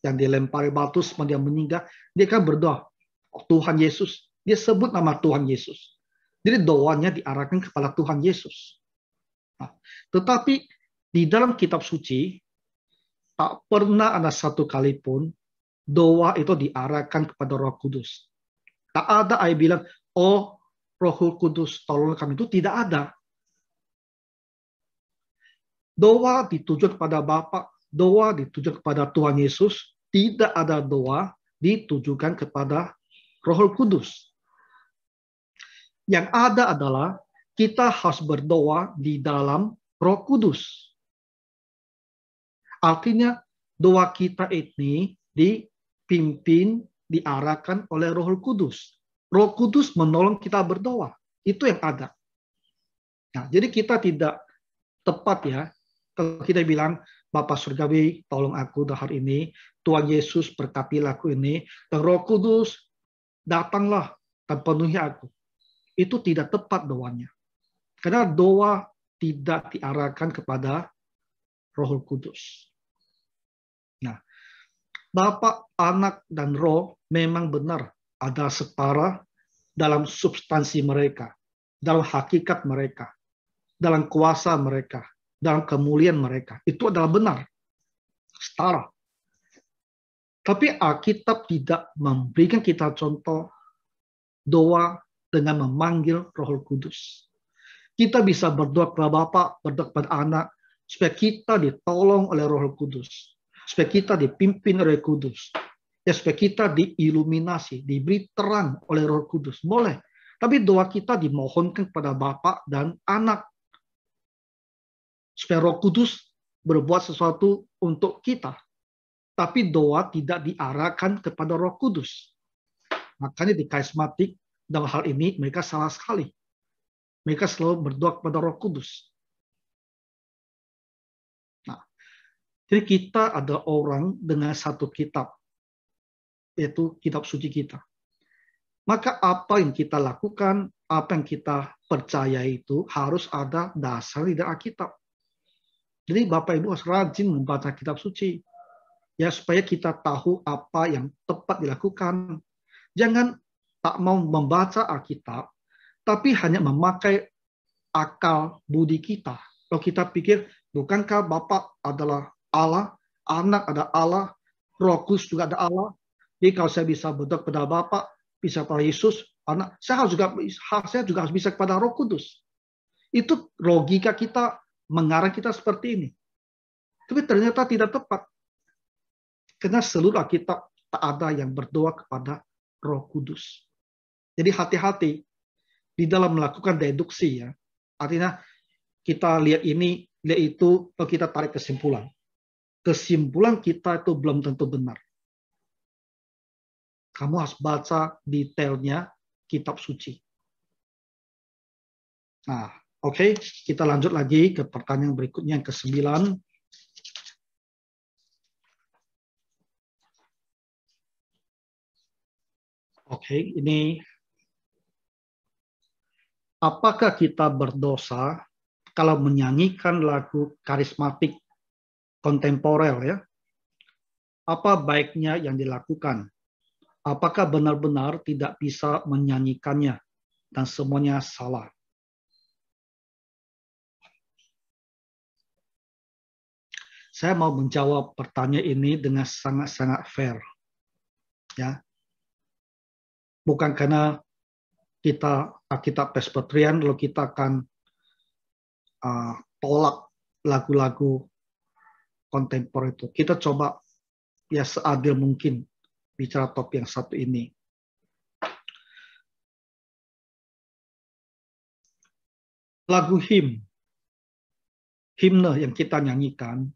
yang dilempari batu sebelum dia meninggal, dia kan berdoa, oh, Tuhan Yesus. Dia sebut nama Tuhan Yesus. Jadi doanya diarahkan kepada Tuhan Yesus. Nah, tetapi di dalam kitab suci tak pernah ada satu kali pun doa itu diarahkan kepada Roh Kudus. Tak ada ayat bilang, oh Roh Kudus tolong kami, itu tidak ada. Doa ditujukan kepada Bapa, doa ditujukan kepada Tuhan Yesus, tidak ada doa ditujukan kepada Roh Kudus. Yang ada adalah kita harus berdoa di dalam Roh Kudus. Artinya doa kita ini dipimpin, diarahkan oleh Roh Kudus. Roh Kudus menolong kita berdoa. Itu yang ada. Nah, jadi kita tidak tepat ya kalau kita bilang, Bapa Surgawi, tolong aku hari ini, Tuhan Yesus berkatilah aku ini, dan Roh Kudus datanglah dan penuhi aku. Itu tidak tepat doanya. Karena doa tidak diarahkan kepada Roh Kudus. Nah, Bapa, Anak, dan Roh memang benar ada setara dalam substansi mereka, dalam hakikat mereka, dalam kuasa mereka, dalam kemuliaan mereka. Itu adalah benar. Setara. Tapi Alkitab tidak memberikan kita contoh doa dengan memanggil Roh Kudus. Kita bisa berdoa kepada Bapa, berdoa kepada Anak, supaya kita ditolong oleh Roh Kudus. Supaya kita dipimpin oleh Kudus. Ya, supaya kita diiluminasi, diberi terang oleh Roh Kudus. Boleh. Tapi doa kita dimohonkan kepada Bapa dan Anak. Supaya Roh Kudus berbuat sesuatu untuk kita. Tapi doa tidak diarahkan kepada Roh Kudus. Makanya di karismatik dalam hal ini mereka salah sekali. Mereka selalu berdoa kepada Roh Kudus. Nah, jadi kita ada orang dengan satu kitab, yaitu kitab suci kita. Maka apa yang kita lakukan, apa yang kita percaya itu harus ada dasar di Alkitab. Jadi Bapak Ibu harus rajin membaca kitab suci. Ya, supaya kita tahu apa yang tepat dilakukan. Jangan tak mau membaca Alkitab, tapi hanya memakai akal budi kita. Kalau kita pikir, bukankah Bapa adalah Allah, Anak ada Allah, Roh Kudus juga ada Allah. Jadi kalau saya bisa berdoa kepada Bapa, bisa kepada Yesus, Anak, saya juga harus bisa kepada Roh Kudus. Itu logika kita, mengarah kita seperti ini. Tapi ternyata tidak tepat. Karena seluruh Alkitab tak ada yang berdoa kepada Roh Kudus. Jadi hati-hati di dalam melakukan deduksi ya. Artinya kita lihat ini, lihat itu, lalu kita tarik kesimpulan. Kesimpulan kita itu belum tentu benar. Kamu harus baca detailnya kitab suci. Nah, oke, kita lanjut lagi ke pertanyaan berikutnya yang ke-9. Oke, ini apakah kita berdosa kalau menyanyikan lagu karismatik kontemporer ya? Apa baiknya yang dilakukan? Apakah benar-benar tidak bisa menyanyikannya dan semuanya salah? Saya mau menjawab pertanyaan ini dengan sangat-sangat fair. Ya. Bukan karena kita Presbyterian lalu kita akan tolak lagu-lagu kontemporer itu. Kita coba ya seadil mungkin bicara topik yang satu ini. Lagu himne yang kita nyanyikan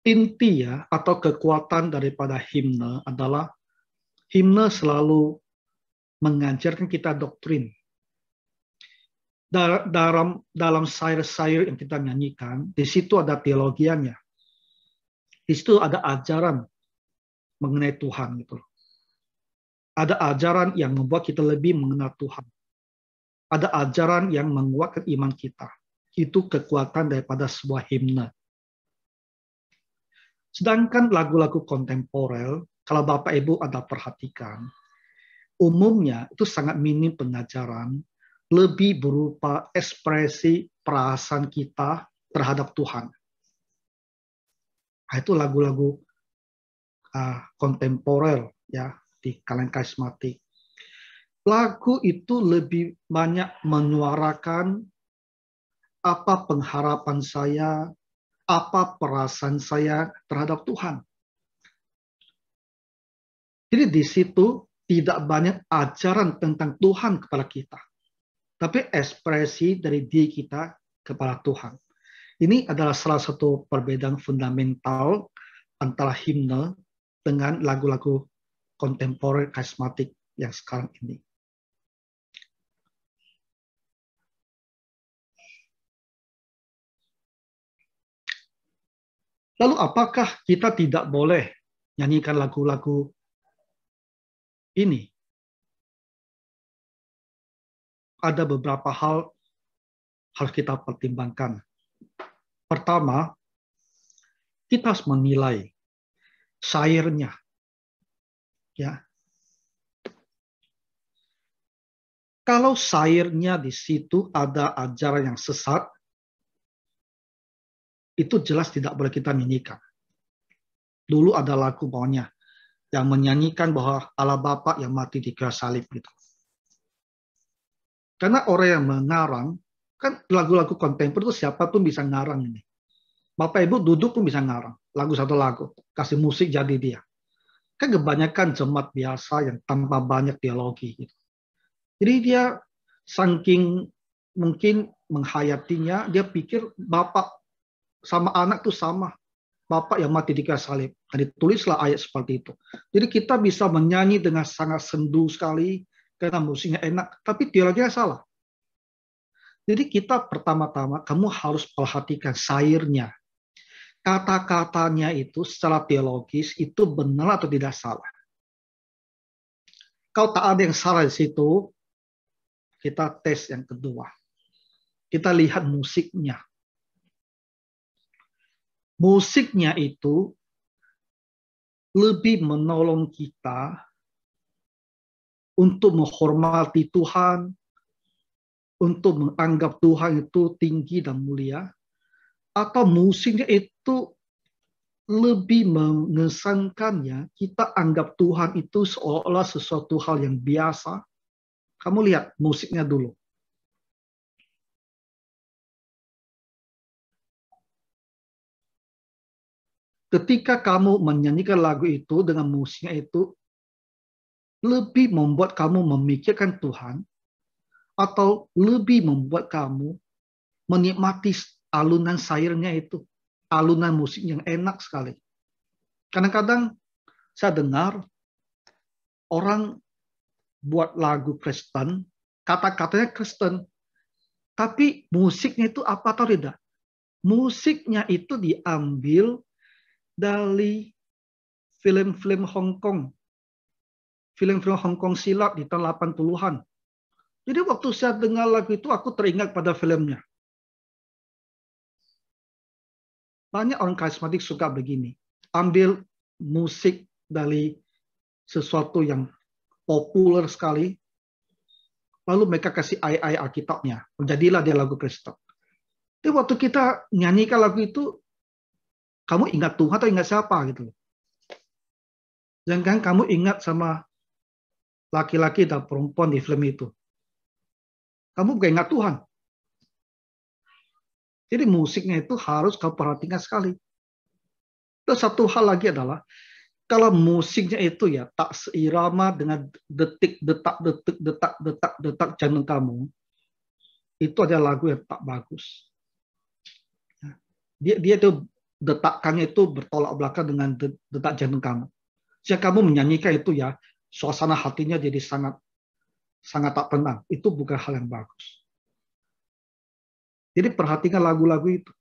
inti ya atau kekuatan daripada himne adalah himne selalu mengajarkan kita doktrin. Dalam sayur-sayur yang kita nyanyikan, di situ ada teologianya. Di situ ada ajaran mengenai Tuhan gitu. Ada ajaran yang membuat kita lebih mengenal Tuhan. Ada ajaran yang menguatkan iman kita. Itu kekuatan daripada sebuah himne. Sedangkan lagu-lagu kontemporer, kalau Bapak Ibu ada perhatikan, umumnya itu sangat minim pengajaran, lebih berupa ekspresi perasaan kita terhadap Tuhan. Nah, itu lagu-lagu kontemporer ya di kalangan karismatik. Lagu itu lebih banyak menyuarakan apa pengharapan saya, apa perasaan saya terhadap Tuhan. Jadi di situ tidak banyak ajaran tentang Tuhan kepada kita, tapi ekspresi dari diri kita kepada Tuhan. Ini adalah salah satu perbedaan fundamental antara himne dengan lagu-lagu kontemporer karismatik yang sekarang ini. Lalu apakah kita tidak boleh nyanyikan lagu-lagu ini? Ada beberapa hal harus kita pertimbangkan. Pertama, kita harus menilai syairnya. Ya. Kalau syairnya di situ ada ajaran yang sesat, itu jelas tidak boleh kita nyanyikan. Dulu ada lagu bawahnya yang menyanyikan bahwa Allah Bapa yang mati di kayu salib gitu. Karena orang yang mengarang, kan lagu-lagu kontemporer itu siapapun bisa ngarang ini. Bapak Ibu duduk pun bisa ngarang lagu satu lagu, kasih musik jadi dia. Kan kebanyakan jemaat biasa yang tanpa banyak teologi gitu. Jadi dia saking mungkin menghayatinya, dia pikir Bapak sama anak itu sama. Bapak yang mati di kayu salib. Dan ditulislah ayat seperti itu. Jadi kita bisa menyanyi dengan sangat sendu sekali karena musiknya enak, tapi teologinya salah. Jadi kita pertama-tama kamu harus perhatikan syairnya. Kata-katanya itu secara teologis itu benar atau tidak salah. Kalau tak ada yang salah di situ, kita tes yang kedua. Kita lihat musiknya. Musiknya itu lebih menolong kita untuk menghormati Tuhan, untuk menganggap Tuhan itu tinggi dan mulia, atau musiknya itu lebih mengesankannya kita anggap Tuhan itu seolah-olah sesuatu hal yang biasa. Kamu lihat musiknya dulu. Ketika kamu menyanyikan lagu itu dengan musiknya itu lebih membuat kamu memikirkan Tuhan atau lebih membuat kamu menikmati alunan syairnya itu, alunan musik yang enak sekali. Kadang-kadang saya dengar orang buat lagu Kristen, kata-katanya Kristen, tapi musiknya itu apa atau tidak? Musiknya itu diambil dari film-film Hong Kong. Film-film Hong Kong silat di tahun 80-an. Jadi waktu saya dengar lagu itu, aku teringat pada filmnya. Banyak orang karismatik suka begini. Ambil musik dari sesuatu yang populer sekali, lalu mereka kasih ayat-ayat Alkitabnya. Jadilah dia lagu Kristen. Jadi waktu kita nyanyikan lagu itu, kamu ingat Tuhan atau ingat siapa gitu. Jangan kamu ingat sama laki-laki dan perempuan di film itu. Kamu bukan ingat Tuhan. Jadi musiknya itu harus kamu perhatikan sekali. Terus satu hal lagi adalah, kalau musiknya itu ya tak seirama dengan detik, detak jantung kamu, itu adalah lagu yang tak bagus. Dia itu detakannya itu bertolak belakang dengan detak jantung kamu. Jika kamu menyanyikan itu ya, suasana hatinya jadi sangat tak tenang. Itu bukan hal yang bagus. Jadi perhatikan lagu-lagu itu,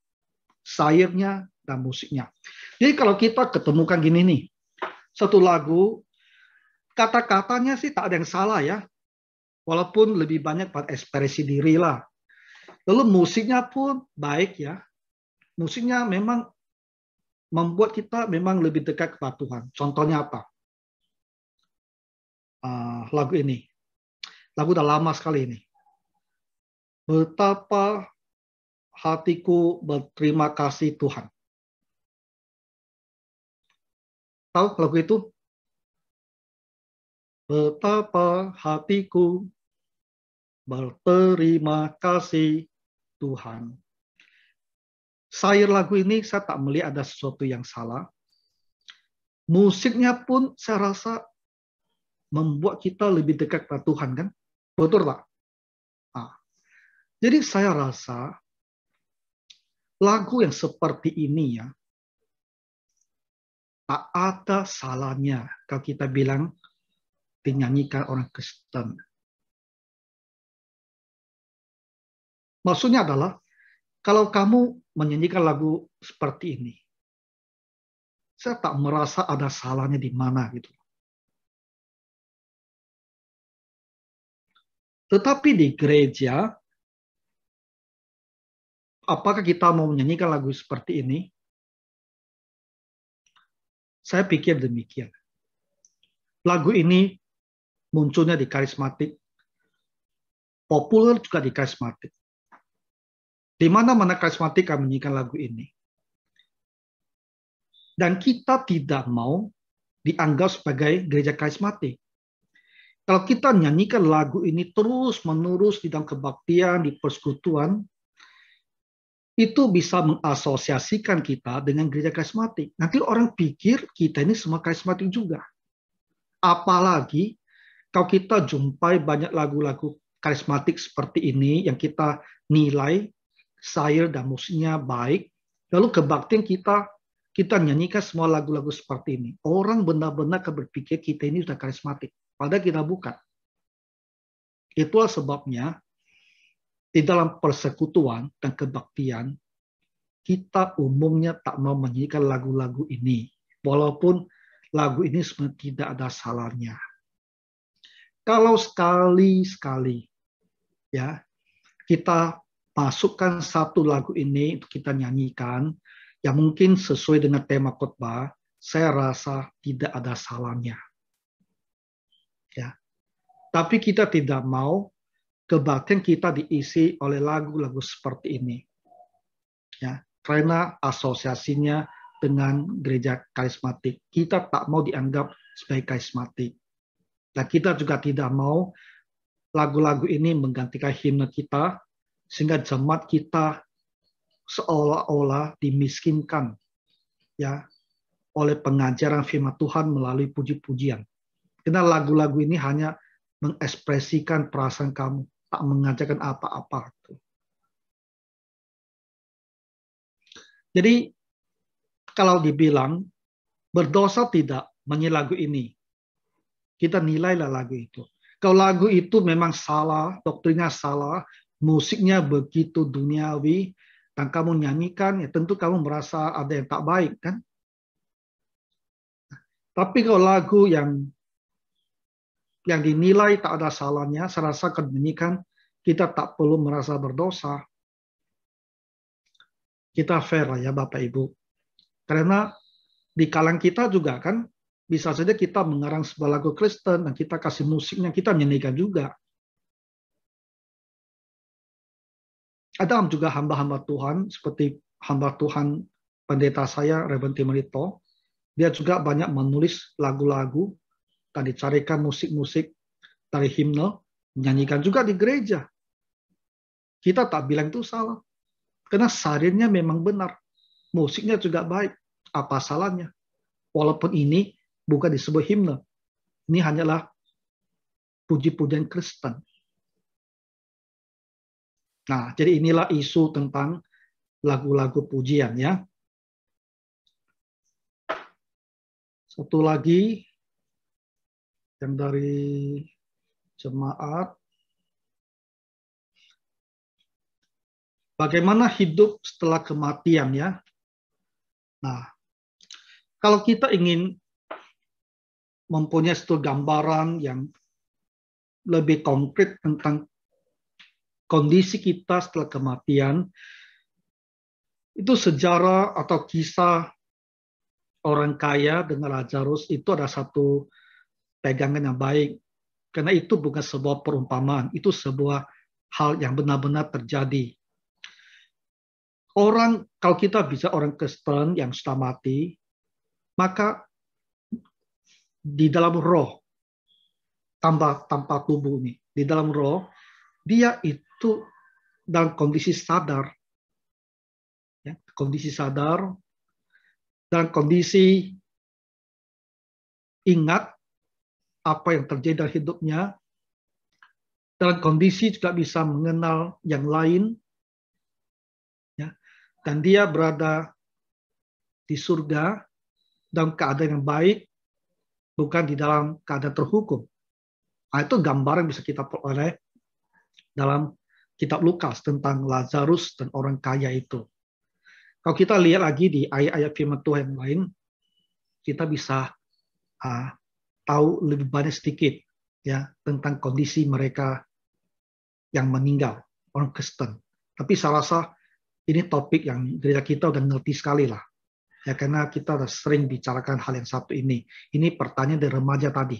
syairnya dan musiknya. Jadi kalau kita ketemukan gini nih, satu lagu, kata-katanya sih tak ada yang salah ya, walaupun lebih banyak pada ekspresi diri lah. Lalu musiknya pun baik ya, musiknya memang membuat kita memang lebih dekat kepada Tuhan. Contohnya apa? Lagu ini, lagu udah lama sekali ini. Betapa hatiku berterima kasih Tuhan. Tahu lagu itu? Betapa hatiku berterima kasih Tuhan. Syair lagu ini saya tak melihat ada sesuatu yang salah. Musiknya pun saya rasa membuat kita lebih dekat pada Tuhan kan? Betul tak? Jadi saya rasa lagu yang seperti ini ya, tak ada salahnya kalau kita bilang dinyanyikan orang Kristen. Maksudnya adalah, kalau kamu menyanyikan lagu seperti ini, saya tak merasa ada salahnya di mana gitu. Tetapi di gereja, apakah kita mau menyanyikan lagu seperti ini? Saya pikir demikian. Lagu ini munculnya di karismatik, populer juga di karismatik. Di mana-mana karismatik kami menyanyikan lagu ini. Dan kita tidak mau dianggap sebagai gereja karismatik. Kalau kita nyanyikan lagu ini terus-menerus di dalam kebaktian, di persekutuan, itu bisa mengasosiasikan kita dengan gereja karismatik. Nanti orang pikir kita ini semua karismatik juga. Apalagi kalau kita jumpai banyak lagu-lagu karismatik seperti ini yang kita nilai syair dan musiknya baik, lalu kebaktian kita nyanyikan semua lagu-lagu seperti ini. Orang benar-benar akan berpikir kita ini sudah karismatik. Padahal kita bukan. Itulah sebabnya di dalam persekutuan dan kebaktian, kita umumnya tak mau menyanyikan lagu-lagu ini. Walaupun lagu ini sebenarnya tidak ada salahnya. Kalau sekali-sekali ya kita masukkan satu lagu ini untuk kita nyanyikan, yang mungkin sesuai dengan tema khotbah, saya rasa tidak ada salahnya. Ya. Tapi kita tidak mau kebaktian kita diisi oleh lagu-lagu seperti ini. Ya, karena asosiasinya dengan gereja karismatik. Kita tak mau dianggap sebagai karismatik. Dan kita juga tidak mau lagu-lagu ini menggantikan himne kita, sehingga jemaat kita seolah-olah dimiskinkan ya oleh pengajaran firman Tuhan melalui puji-pujian. Karena lagu-lagu ini hanya mengekspresikan perasaan kamu, tak mengajarkan apa-apa. Jadi kalau dibilang berdosa tidak menyanyi lagu ini, kita nilailah lagu itu. Kalau lagu itu memang salah, doktrinnya salah, musiknya begitu duniawi, dan kamu nyanyikan, ya tentu kamu merasa ada yang tak baik, kan? Tapi kalau lagu yang dinilai tak ada salahnya, saya rasa akan menyanyikan, kita tak perlu merasa berdosa. Kita fair lah ya Bapak Ibu. Karena di kalangan kita juga kan, bisa saja kita mengarang sebuah lagu Kristen, dan kita kasih musiknya, kita nyanyikan juga. Ada juga hamba-hamba Tuhan, seperti hamba Tuhan pendeta saya, Reverend Timerito. Dia juga banyak menulis lagu-lagu, dan dicarikan musik-musik dari himne, menyanyikan juga di gereja. Kita tak bilang itu salah. Karena syairnya memang benar. Musiknya juga baik. Apa salahnya? Walaupun ini bukan disebut himne. Ini hanyalah puji-pujian Kristen. Nah, jadi inilah isu tentang lagu-lagu pujian ya. Satu lagi yang dari jemaat. Bagaimana hidup setelah kematian ya? Nah, kalau kita ingin mempunyai satu gambaran yang lebih konkret tentang kondisi kita setelah kematian, itu sejarah atau kisah orang kaya dengan Lazarus itu ada satu pegangan yang baik. Karena itu bukan sebuah perumpamaan, itu sebuah hal yang benar-benar terjadi. Kalau kita bisa orang Kristen yang sudah mati, maka di dalam roh, tanpa tubuh ini, di dalam roh, dia itu dalam kondisi sadar, ya, kondisi sadar, dalam kondisi ingat apa yang terjadi dalam hidupnya, dalam kondisi juga bisa mengenal yang lain, ya. dan dia berada di surga dalam keadaan yang baik, bukan di dalam keadaan terhukum. Nah, itu gambaran yang bisa kita peroleh dalam kitab Lukas tentang Lazarus dan orang kaya itu. Kalau kita lihat lagi di ayat-ayat firman Tuhan yang lain, kita bisa tahu lebih banyak sedikit ya tentang kondisi mereka yang meninggal, orang Kristen. Tapi saya rasa ini topik yang gereja kita udah ngerti sekali lah. Ya, karena kita udah sering bicarakan hal yang satu ini. Ini pertanyaan dari remaja tadi.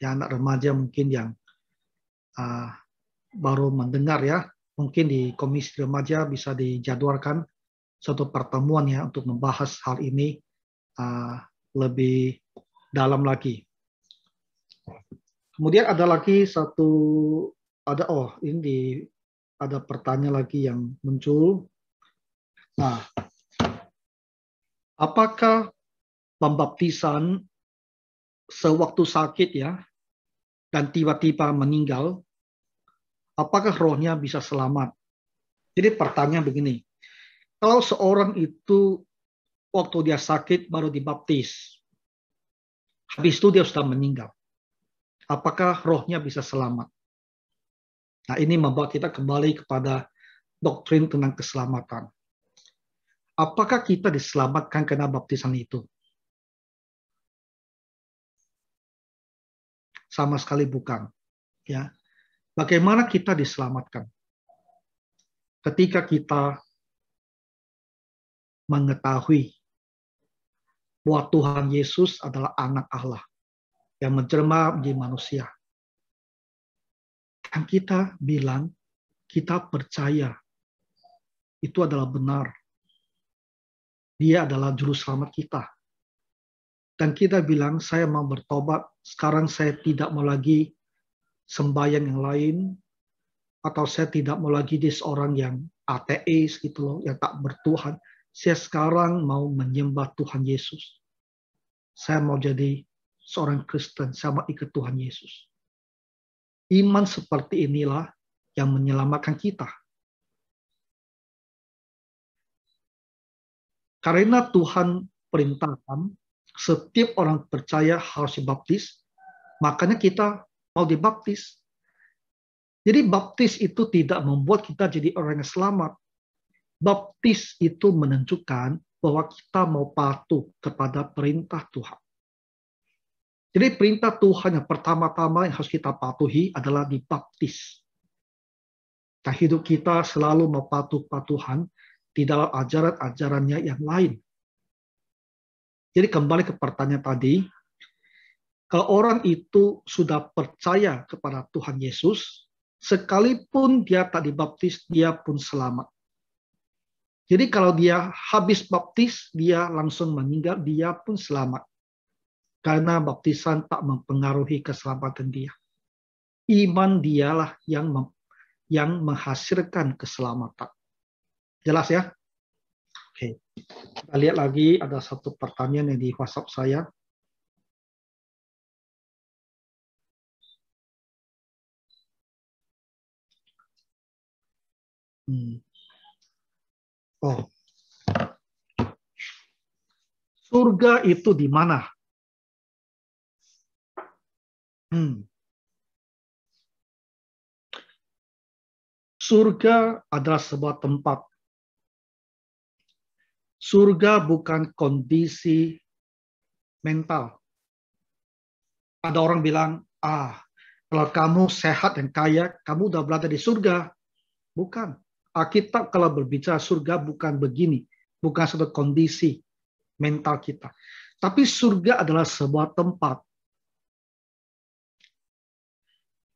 Ya, anak remaja mungkin yang baru mendengar ya. Mungkin di komisi remaja bisa dijadwalkan suatu pertemuan ya untuk membahas hal ini lebih dalam lagi. Kemudian ada lagi ada pertanyaan lagi yang muncul. Nah, apakah pembaptisan sewaktu sakit ya dan tiba-tiba meninggal, apakah rohnya bisa selamat? Jadi pertanyaan begini, kalau seorang itu waktu dia sakit baru dibaptis, habis itu dia sudah meninggal, apakah rohnya bisa selamat? Nah, ini membawa kita kembali kepada doktrin tentang keselamatan. Apakah kita diselamatkan karena baptisan itu? Sama sekali bukan. Ya, bagaimana kita diselamatkan? Ketika kita mengetahui bahwa Tuhan Yesus adalah anak Allah yang menjelma menjadi manusia. Dan kita bilang, kita percaya itu adalah benar. Dia adalah juru selamat kita. Dan kita bilang, saya mau bertobat, sekarang saya tidak mau lagi sembahyang yang lain, atau saya tidak mau lagi jadi seorang yang ateis gitu loh, yang tak bertuhan. Saya sekarang mau menyembah Tuhan Yesus. Saya mau jadi seorang Kristen, saya mau ikut Tuhan Yesus. Iman seperti inilah yang menyelamatkan kita. Karena Tuhan perintahkan setiap orang percaya harus dibaptis, makanya kita mau dibaptis. Jadi baptis itu tidak membuat kita jadi orang yang selamat. Baptis itu menunjukkan bahwa kita mau patuh kepada perintah Tuhan. Jadi perintah Tuhan yang pertama-tama yang harus kita patuhi adalah dibaptis. Nah, hidup kita selalu mau patuh Tuhan di dalam ajaran-ajarannya yang lain. Jadi kembali ke pertanyaan tadi, kalau orang itu sudah percaya kepada Tuhan Yesus, sekalipun dia tak dibaptis, dia pun selamat. Jadi kalau dia habis baptis, dia langsung meninggal, dia pun selamat. Karena baptisan tak mempengaruhi keselamatan dia. Iman dialah yang menghasilkan keselamatan. Jelas ya? Oke. Kita lihat lagi ada satu pertanyaan yang di WhatsApp saya. Oh. Surga itu di mana? Surga adalah sebuah tempat. Surga bukan kondisi mental. Ada orang bilang, kalau kamu sehat dan kaya, kamu udah berada di surga. Bukan. Alkitab kalau berbicara surga bukan begini. Bukan suatu kondisi mental kita. Tapi surga adalah sebuah tempat.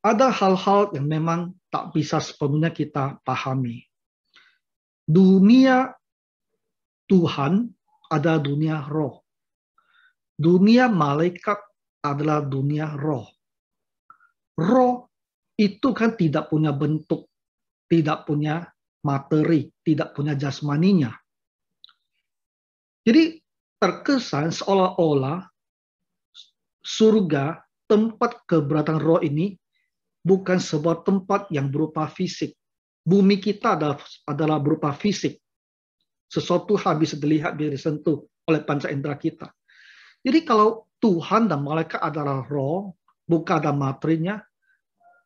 Ada hal-hal yang memang tak bisa sepenuhnya kita pahami. Dunia Tuhan adalah dunia roh. Dunia malaikat adalah dunia roh. Roh itu kan tidak punya bentuk, tidak punya materi, tidak punya jasmaninya. Jadi terkesan seolah-olah surga, tempat keberadaan roh ini, bukan sebuah tempat yang berupa fisik. Bumi kita adalah berupa fisik. Sesuatu hal bisa dilihat, bisa disentuh oleh panca indera kita. Jadi kalau Tuhan dan malaikat adalah roh, bukan ada materinya,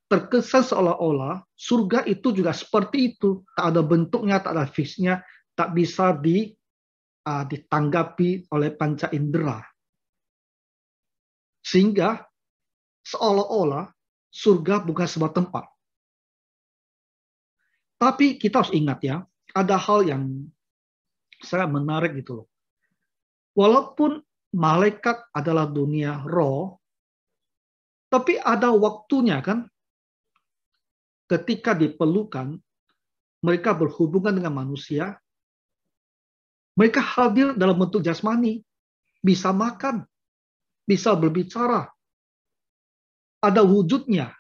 terkesan seolah-olah surga itu juga seperti itu. Tak ada bentuknya, tak ada fisiknya, tak bisa ditanggapi oleh panca indera. Sehingga seolah-olah surga bukan sebuah tempat. Tapi kita harus ingat ya, ada hal yang sangat menarik gitu loh. Walaupun malaikat adalah dunia roh, tapi ada waktunya kan, ketika diperlukan, mereka berhubungan dengan manusia, mereka hadir dalam bentuk jasmani, bisa makan, bisa berbicara, ada wujudnya.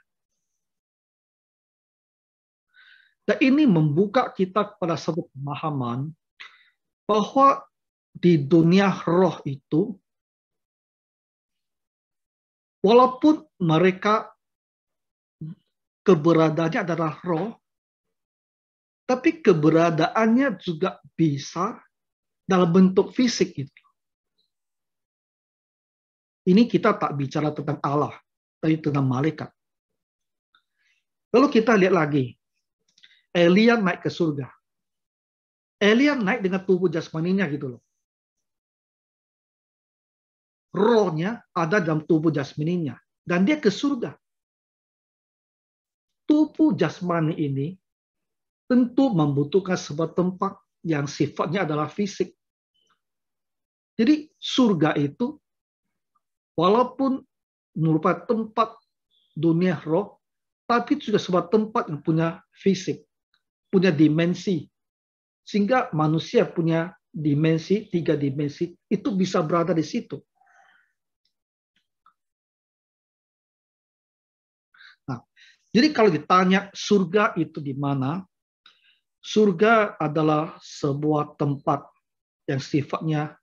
Dan ini membuka kita pada satu pemahaman bahwa di dunia roh itu, walaupun mereka keberadaannya adalah roh, tapi keberadaannya juga bisa dalam bentuk fisik itu. Ini kita tak bicara tentang Allah, tapi tentang malaikat. Lalu kita lihat lagi, Elia naik ke surga. Elia naik dengan tubuh jasmaninya gitu loh. Rohnya ada dalam tubuh jasmaninya. Dan dia ke surga. Tubuh jasmani ini tentu membutuhkan sebuah tempat yang sifatnya adalah fisik. Jadi surga itu walaupun merupakan tempat dunia roh, tapi juga sebuah tempat yang punya fisik, punya dimensi. Sehingga manusia punya dimensi, 3 dimensi, itu bisa berada di situ. Nah, jadi kalau ditanya surga itu di mana, surga adalah sebuah tempat yang sifatnya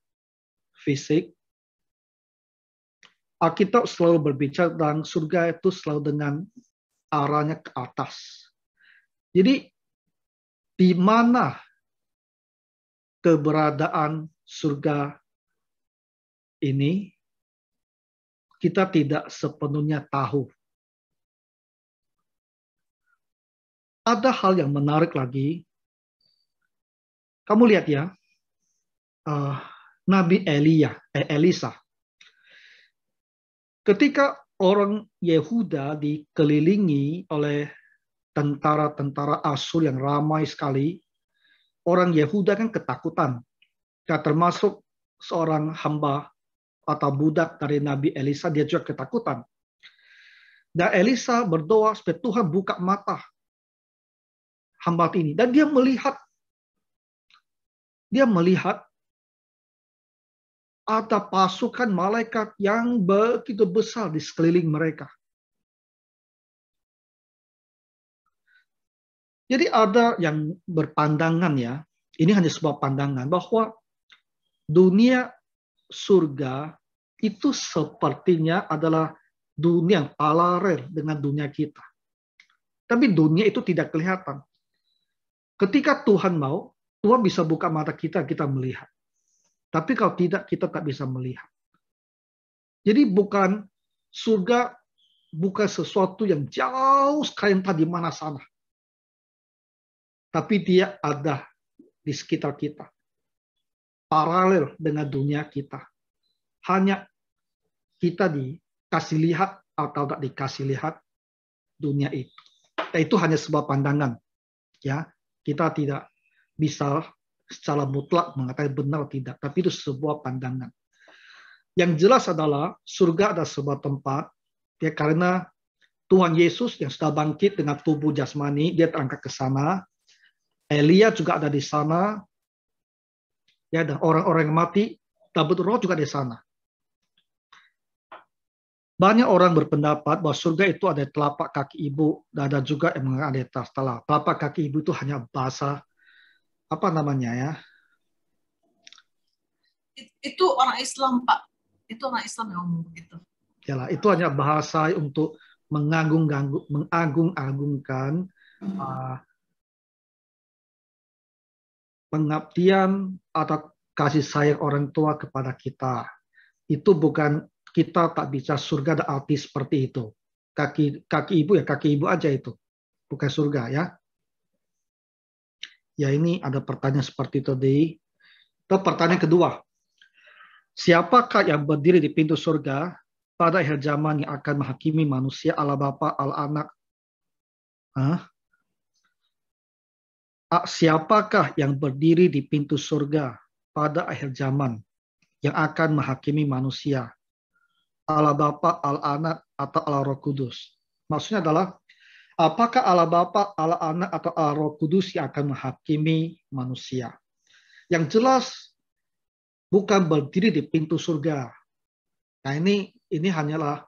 fisik. Alkitab selalu berbicara tentang surga itu selalu dengan arahnya ke atas. Jadi di mana keberadaan surga ini kita tidak sepenuhnya tahu. Ada hal yang menarik lagi. Kamu lihat ya, Nabi Elisa. Ketika orang Yehuda dikelilingi oleh tentara-tentara Asyur yang ramai sekali, orang Yehuda kan ketakutan. Termasuk seorang hamba atau budak dari Nabi Elisa, dia juga ketakutan. Dan Elisa berdoa supaya Tuhan buka mata hamba ini. Dan dia melihat ada pasukan malaikat yang begitu besar di sekeliling mereka. Jadi ada yang berpandangan ya, ini hanya sebuah pandangan, bahwa dunia surga itu sepertinya adalah dunia yang paralel dengan dunia kita. Tapi dunia itu tidak kelihatan. Ketika Tuhan mau, Tuhan bisa buka mata kita melihat. Tapi kalau tidak, kita tak bisa melihat. Jadi surga bukan sesuatu yang jauh sekali entah di mana sana. Tapi dia ada di sekitar kita. Paralel dengan dunia kita. Hanya kita dikasih lihat atau tak dikasih lihat dunia itu. Dan itu hanya sebuah pandangan. Ya, kita tidak bisa secara mutlak mengatakan benar atau tidak, tapi itu sebuah pandangan. Yang jelas adalah surga adalah sebuah tempat, ya, karena Tuhan Yesus yang sudah bangkit dengan tubuh jasmani, dia terangkat ke sana. Elia juga ada di sana, ya, dan orang-orang yang mati, tabut roh juga di sana. Banyak orang berpendapat bahwa surga itu ada telapak kaki ibu, dan ada juga yang mengatakan ada setelah telapak kaki ibu itu hanya bahasa apa namanya ya? Itu orang Islam, Pak. Itu orang Islam yang ngomong begitu. Yalah, itu hanya bahasa untuk mengagung-agungkan pengabdian atau kasih sayang orang tua kepada kita. Itu bukan, kita tak bisa surga ada arti seperti itu. Kaki ibu ya kaki ibu aja itu, bukan surga ya. Ya ini ada pertanyaan seperti itu di. Pertanyaan kedua, siapakah yang berdiri di pintu surga pada akhir zaman yang akan menghakimi manusia? Allah Bapa, Allah Anak. Siapakah yang berdiri di pintu surga pada akhir zaman yang akan menghakimi manusia? Allah Bapa, Allah Anak, atau Allah Roh Kudus? Maksudnya adalah, apakah Allah Bapa, Allah Anak, atau Allah Roh Kudus yang akan menghakimi manusia? Yang jelas bukan berdiri di pintu surga. Nah ini hanyalah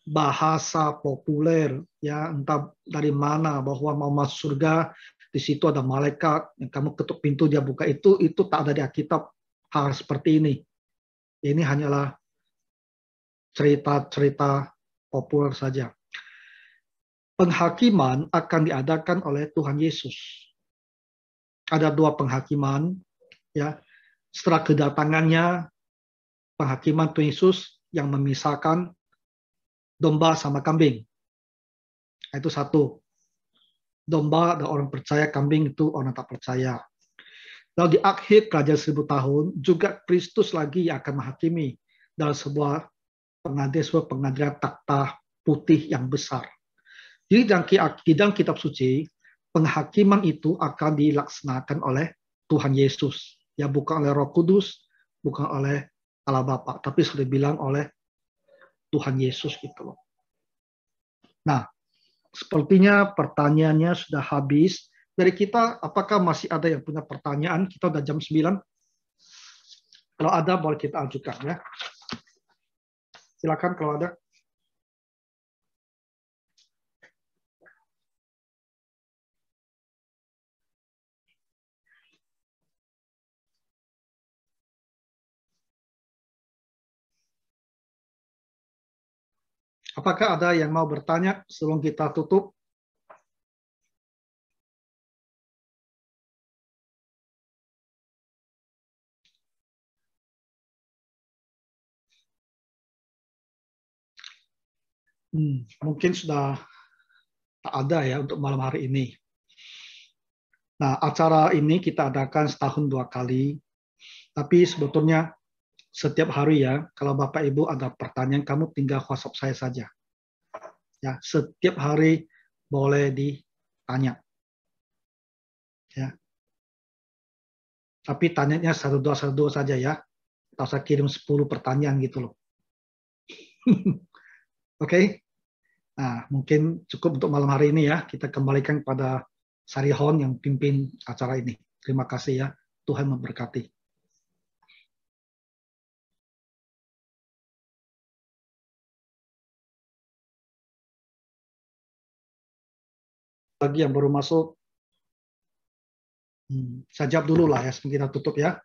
bahasa populer ya, entah dari mana bahwa mau masuk surga di situ ada malaikat yang kamu ketuk pintu dia buka, itu tak ada di Alkitab hal seperti ini. Ini hanyalah cerita-cerita populer saja. Penghakiman akan diadakan oleh Tuhan Yesus. Ada dua penghakiman ya. Setelah kedatangannya, penghakiman Tuhan Yesus yang memisahkan domba sama kambing. Itu satu. Domba ada orang percaya, kambing itu orang tak percaya. Lalu di akhir kerajaan 1000 tahun, juga Kristus lagi yang akan menghakimi dalam sebuah pengadilan takhta putih yang besar. Jadi di dalam kitab suci, penghakiman itu akan dilaksanakan oleh Tuhan Yesus. Ya, bukan oleh Roh Kudus, bukan oleh Allah Bapa, tapi sudah bilang oleh Tuhan Yesus gitu loh. Nah, sepertinya pertanyaannya sudah habis. Dari kita, apakah masih ada yang punya pertanyaan? Kita udah jam 9. Kalau ada, boleh kita ajukan ya. Silakan kalau ada. Apakah ada yang mau bertanya sebelum kita tutup? Mungkin sudah tak ada ya untuk malam hari ini. Nah, acara ini kita adakan setahun 2 kali. Tapi sebetulnya setiap hari ya, kalau Bapak Ibu ada pertanyaan, kamu tinggal WhatsApp saya saja. Ya, setiap hari boleh ditanya. Ya. Tapi tanyanya 1-2 saja ya. Tak usah kirim 10 pertanyaan gitu loh. Oke. Nah, mungkin cukup untuk malam hari ini ya. Kita kembalikan pada Sarihon yang pimpin acara ini. Terima kasih ya. Tuhan memberkati. Bagi yang baru masuk, saya jawab dulu lah ya, sebelum kita tutup ya.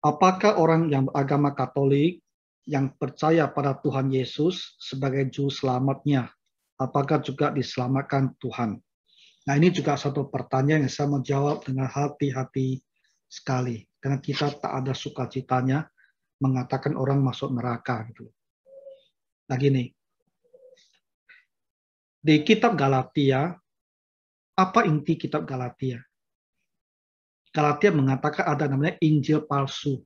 Apakah orang yang beragama Katolik yang percaya pada Tuhan Yesus sebagai juru selamatnya, apakah juga diselamatkan Tuhan? Nah, ini juga satu pertanyaan yang saya mau jawab dengan hati-hati sekali, karena kita tak ada sukacitanya mengatakan orang masuk neraka gitu. Nah, gini. Di kitab Galatia, apa inti kitab Galatia? Galatia mengatakan ada namanya Injil palsu.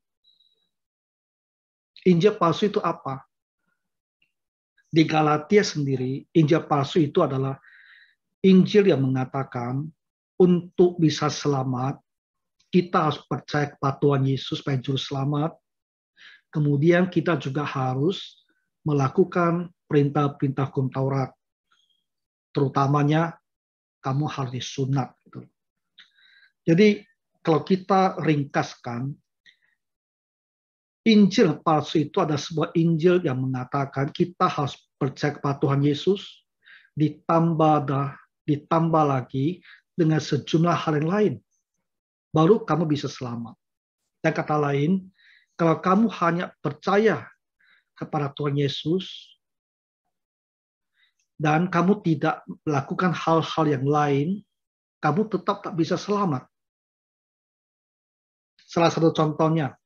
Injil palsu itu apa? Di Galatia sendiri, Injil palsu itu adalah Injil yang mengatakan untuk bisa selamat, kita harus percaya kepada Tuhan Yesus sebagai juru selamat. Kemudian kita juga harus melakukan perintah-perintah hukum Taurat. Terutamanya kamu harus disunat. Jadi kalau kita ringkaskan, Injil palsu itu ada sebuah Injil yang mengatakan kita harus percaya kepada Tuhan Yesus, ditambah lagi dengan sejumlah hal yang lain. Baru kamu bisa selamat. Dan kata lain, kalau kamu hanya percaya kepada Tuhan Yesus, dan kamu tidak melakukan hal-hal yang lain, kamu tetap tak bisa selamat. Salah satu contohnya,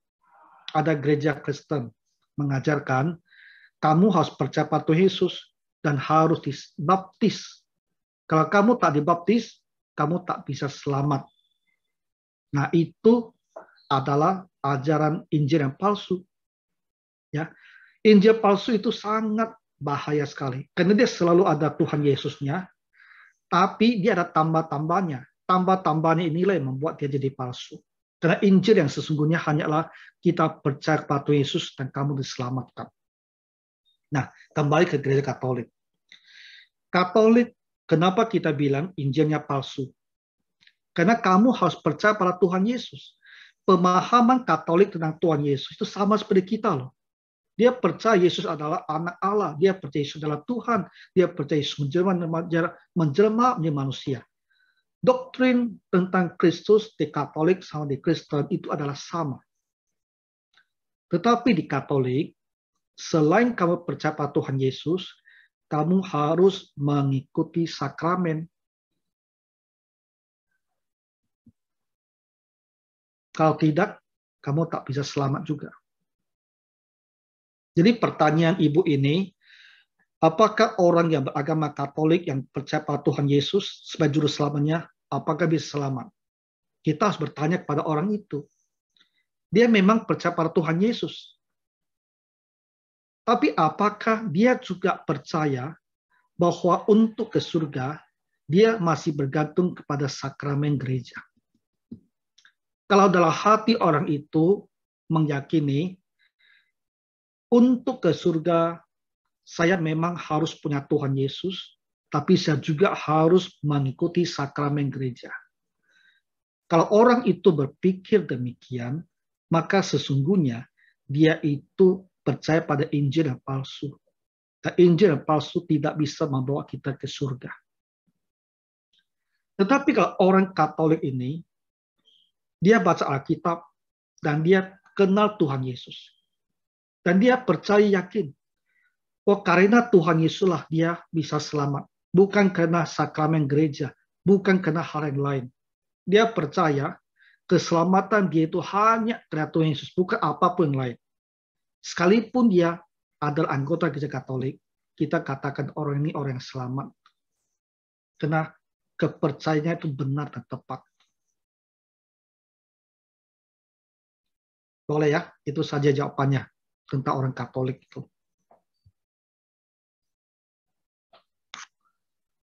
ada gereja Kristen mengajarkan kamu harus percaya pada Tuhan Yesus dan harus dibaptis. Kalau kamu tak dibaptis, kamu tak bisa selamat. Nah, itu adalah ajaran Injil yang palsu. Ya, Injil palsu itu sangat bahaya sekali. Karena dia selalu ada Tuhan Yesusnya, tapi dia ada tambah-tambahnya. Tambah-tambahnya inilah yang membuat dia jadi palsu. Karena Injil yang sesungguhnya hanyalah kita percaya pada Tuhan Yesus dan kamu diselamatkan. Nah, kembali ke gereja Katolik. Katolik, kenapa kita bilang Injilnya palsu? Karena kamu harus percaya pada Tuhan Yesus. Pemahaman Katolik tentang Tuhan Yesus itu sama seperti kita loh. Dia percaya Yesus adalah anak Allah. Dia percaya Yesus adalah Tuhan. Dia percaya Yesus menjelma menjadi manusia. Doktrin tentang Kristus di Katolik sama di Kristen itu adalah sama. Tetapi di Katolik, selain kamu percaya pada Tuhan Yesus, kamu harus mengikuti sakramen. Kalau tidak, kamu tak bisa selamat juga. Jadi pertanyaan ibu ini, apakah orang yang beragama Katolik yang percaya pada Tuhan Yesus sebagai juru selamatnya, apakah bisa selamat? Kita harus bertanya kepada orang itu. Dia memang percaya pada Tuhan Yesus. Tapi apakah dia juga percaya bahwa untuk ke surga, dia masih bergantung kepada sakramen gereja? Kalau dalam hati orang itu meyakini, untuk ke surga, saya memang harus punya Tuhan Yesus, tapi saya juga harus mengikuti sakramen gereja. Kalau orang itu berpikir demikian, maka sesungguhnya dia itu percaya pada Injil yang palsu. Dan Injil yang palsu tidak bisa membawa kita ke surga. Tetapi kalau orang Katolik ini, dia baca Alkitab dan dia kenal Tuhan Yesus. Dan dia percaya yakin, oh karena Tuhan Yesuslah dia bisa selamat. Bukan karena sakramen gereja, bukan karena hal yang lain. Dia percaya keselamatan dia itu hanya karena Tuhan Yesus, bukan apapun yang lain. Sekalipun dia adalah anggota gereja Katolik, kita katakan orang ini orang yang selamat. Karena kepercayaannya itu benar dan tepat. Boleh ya, itu saja jawabannya tentang orang Katolik itu.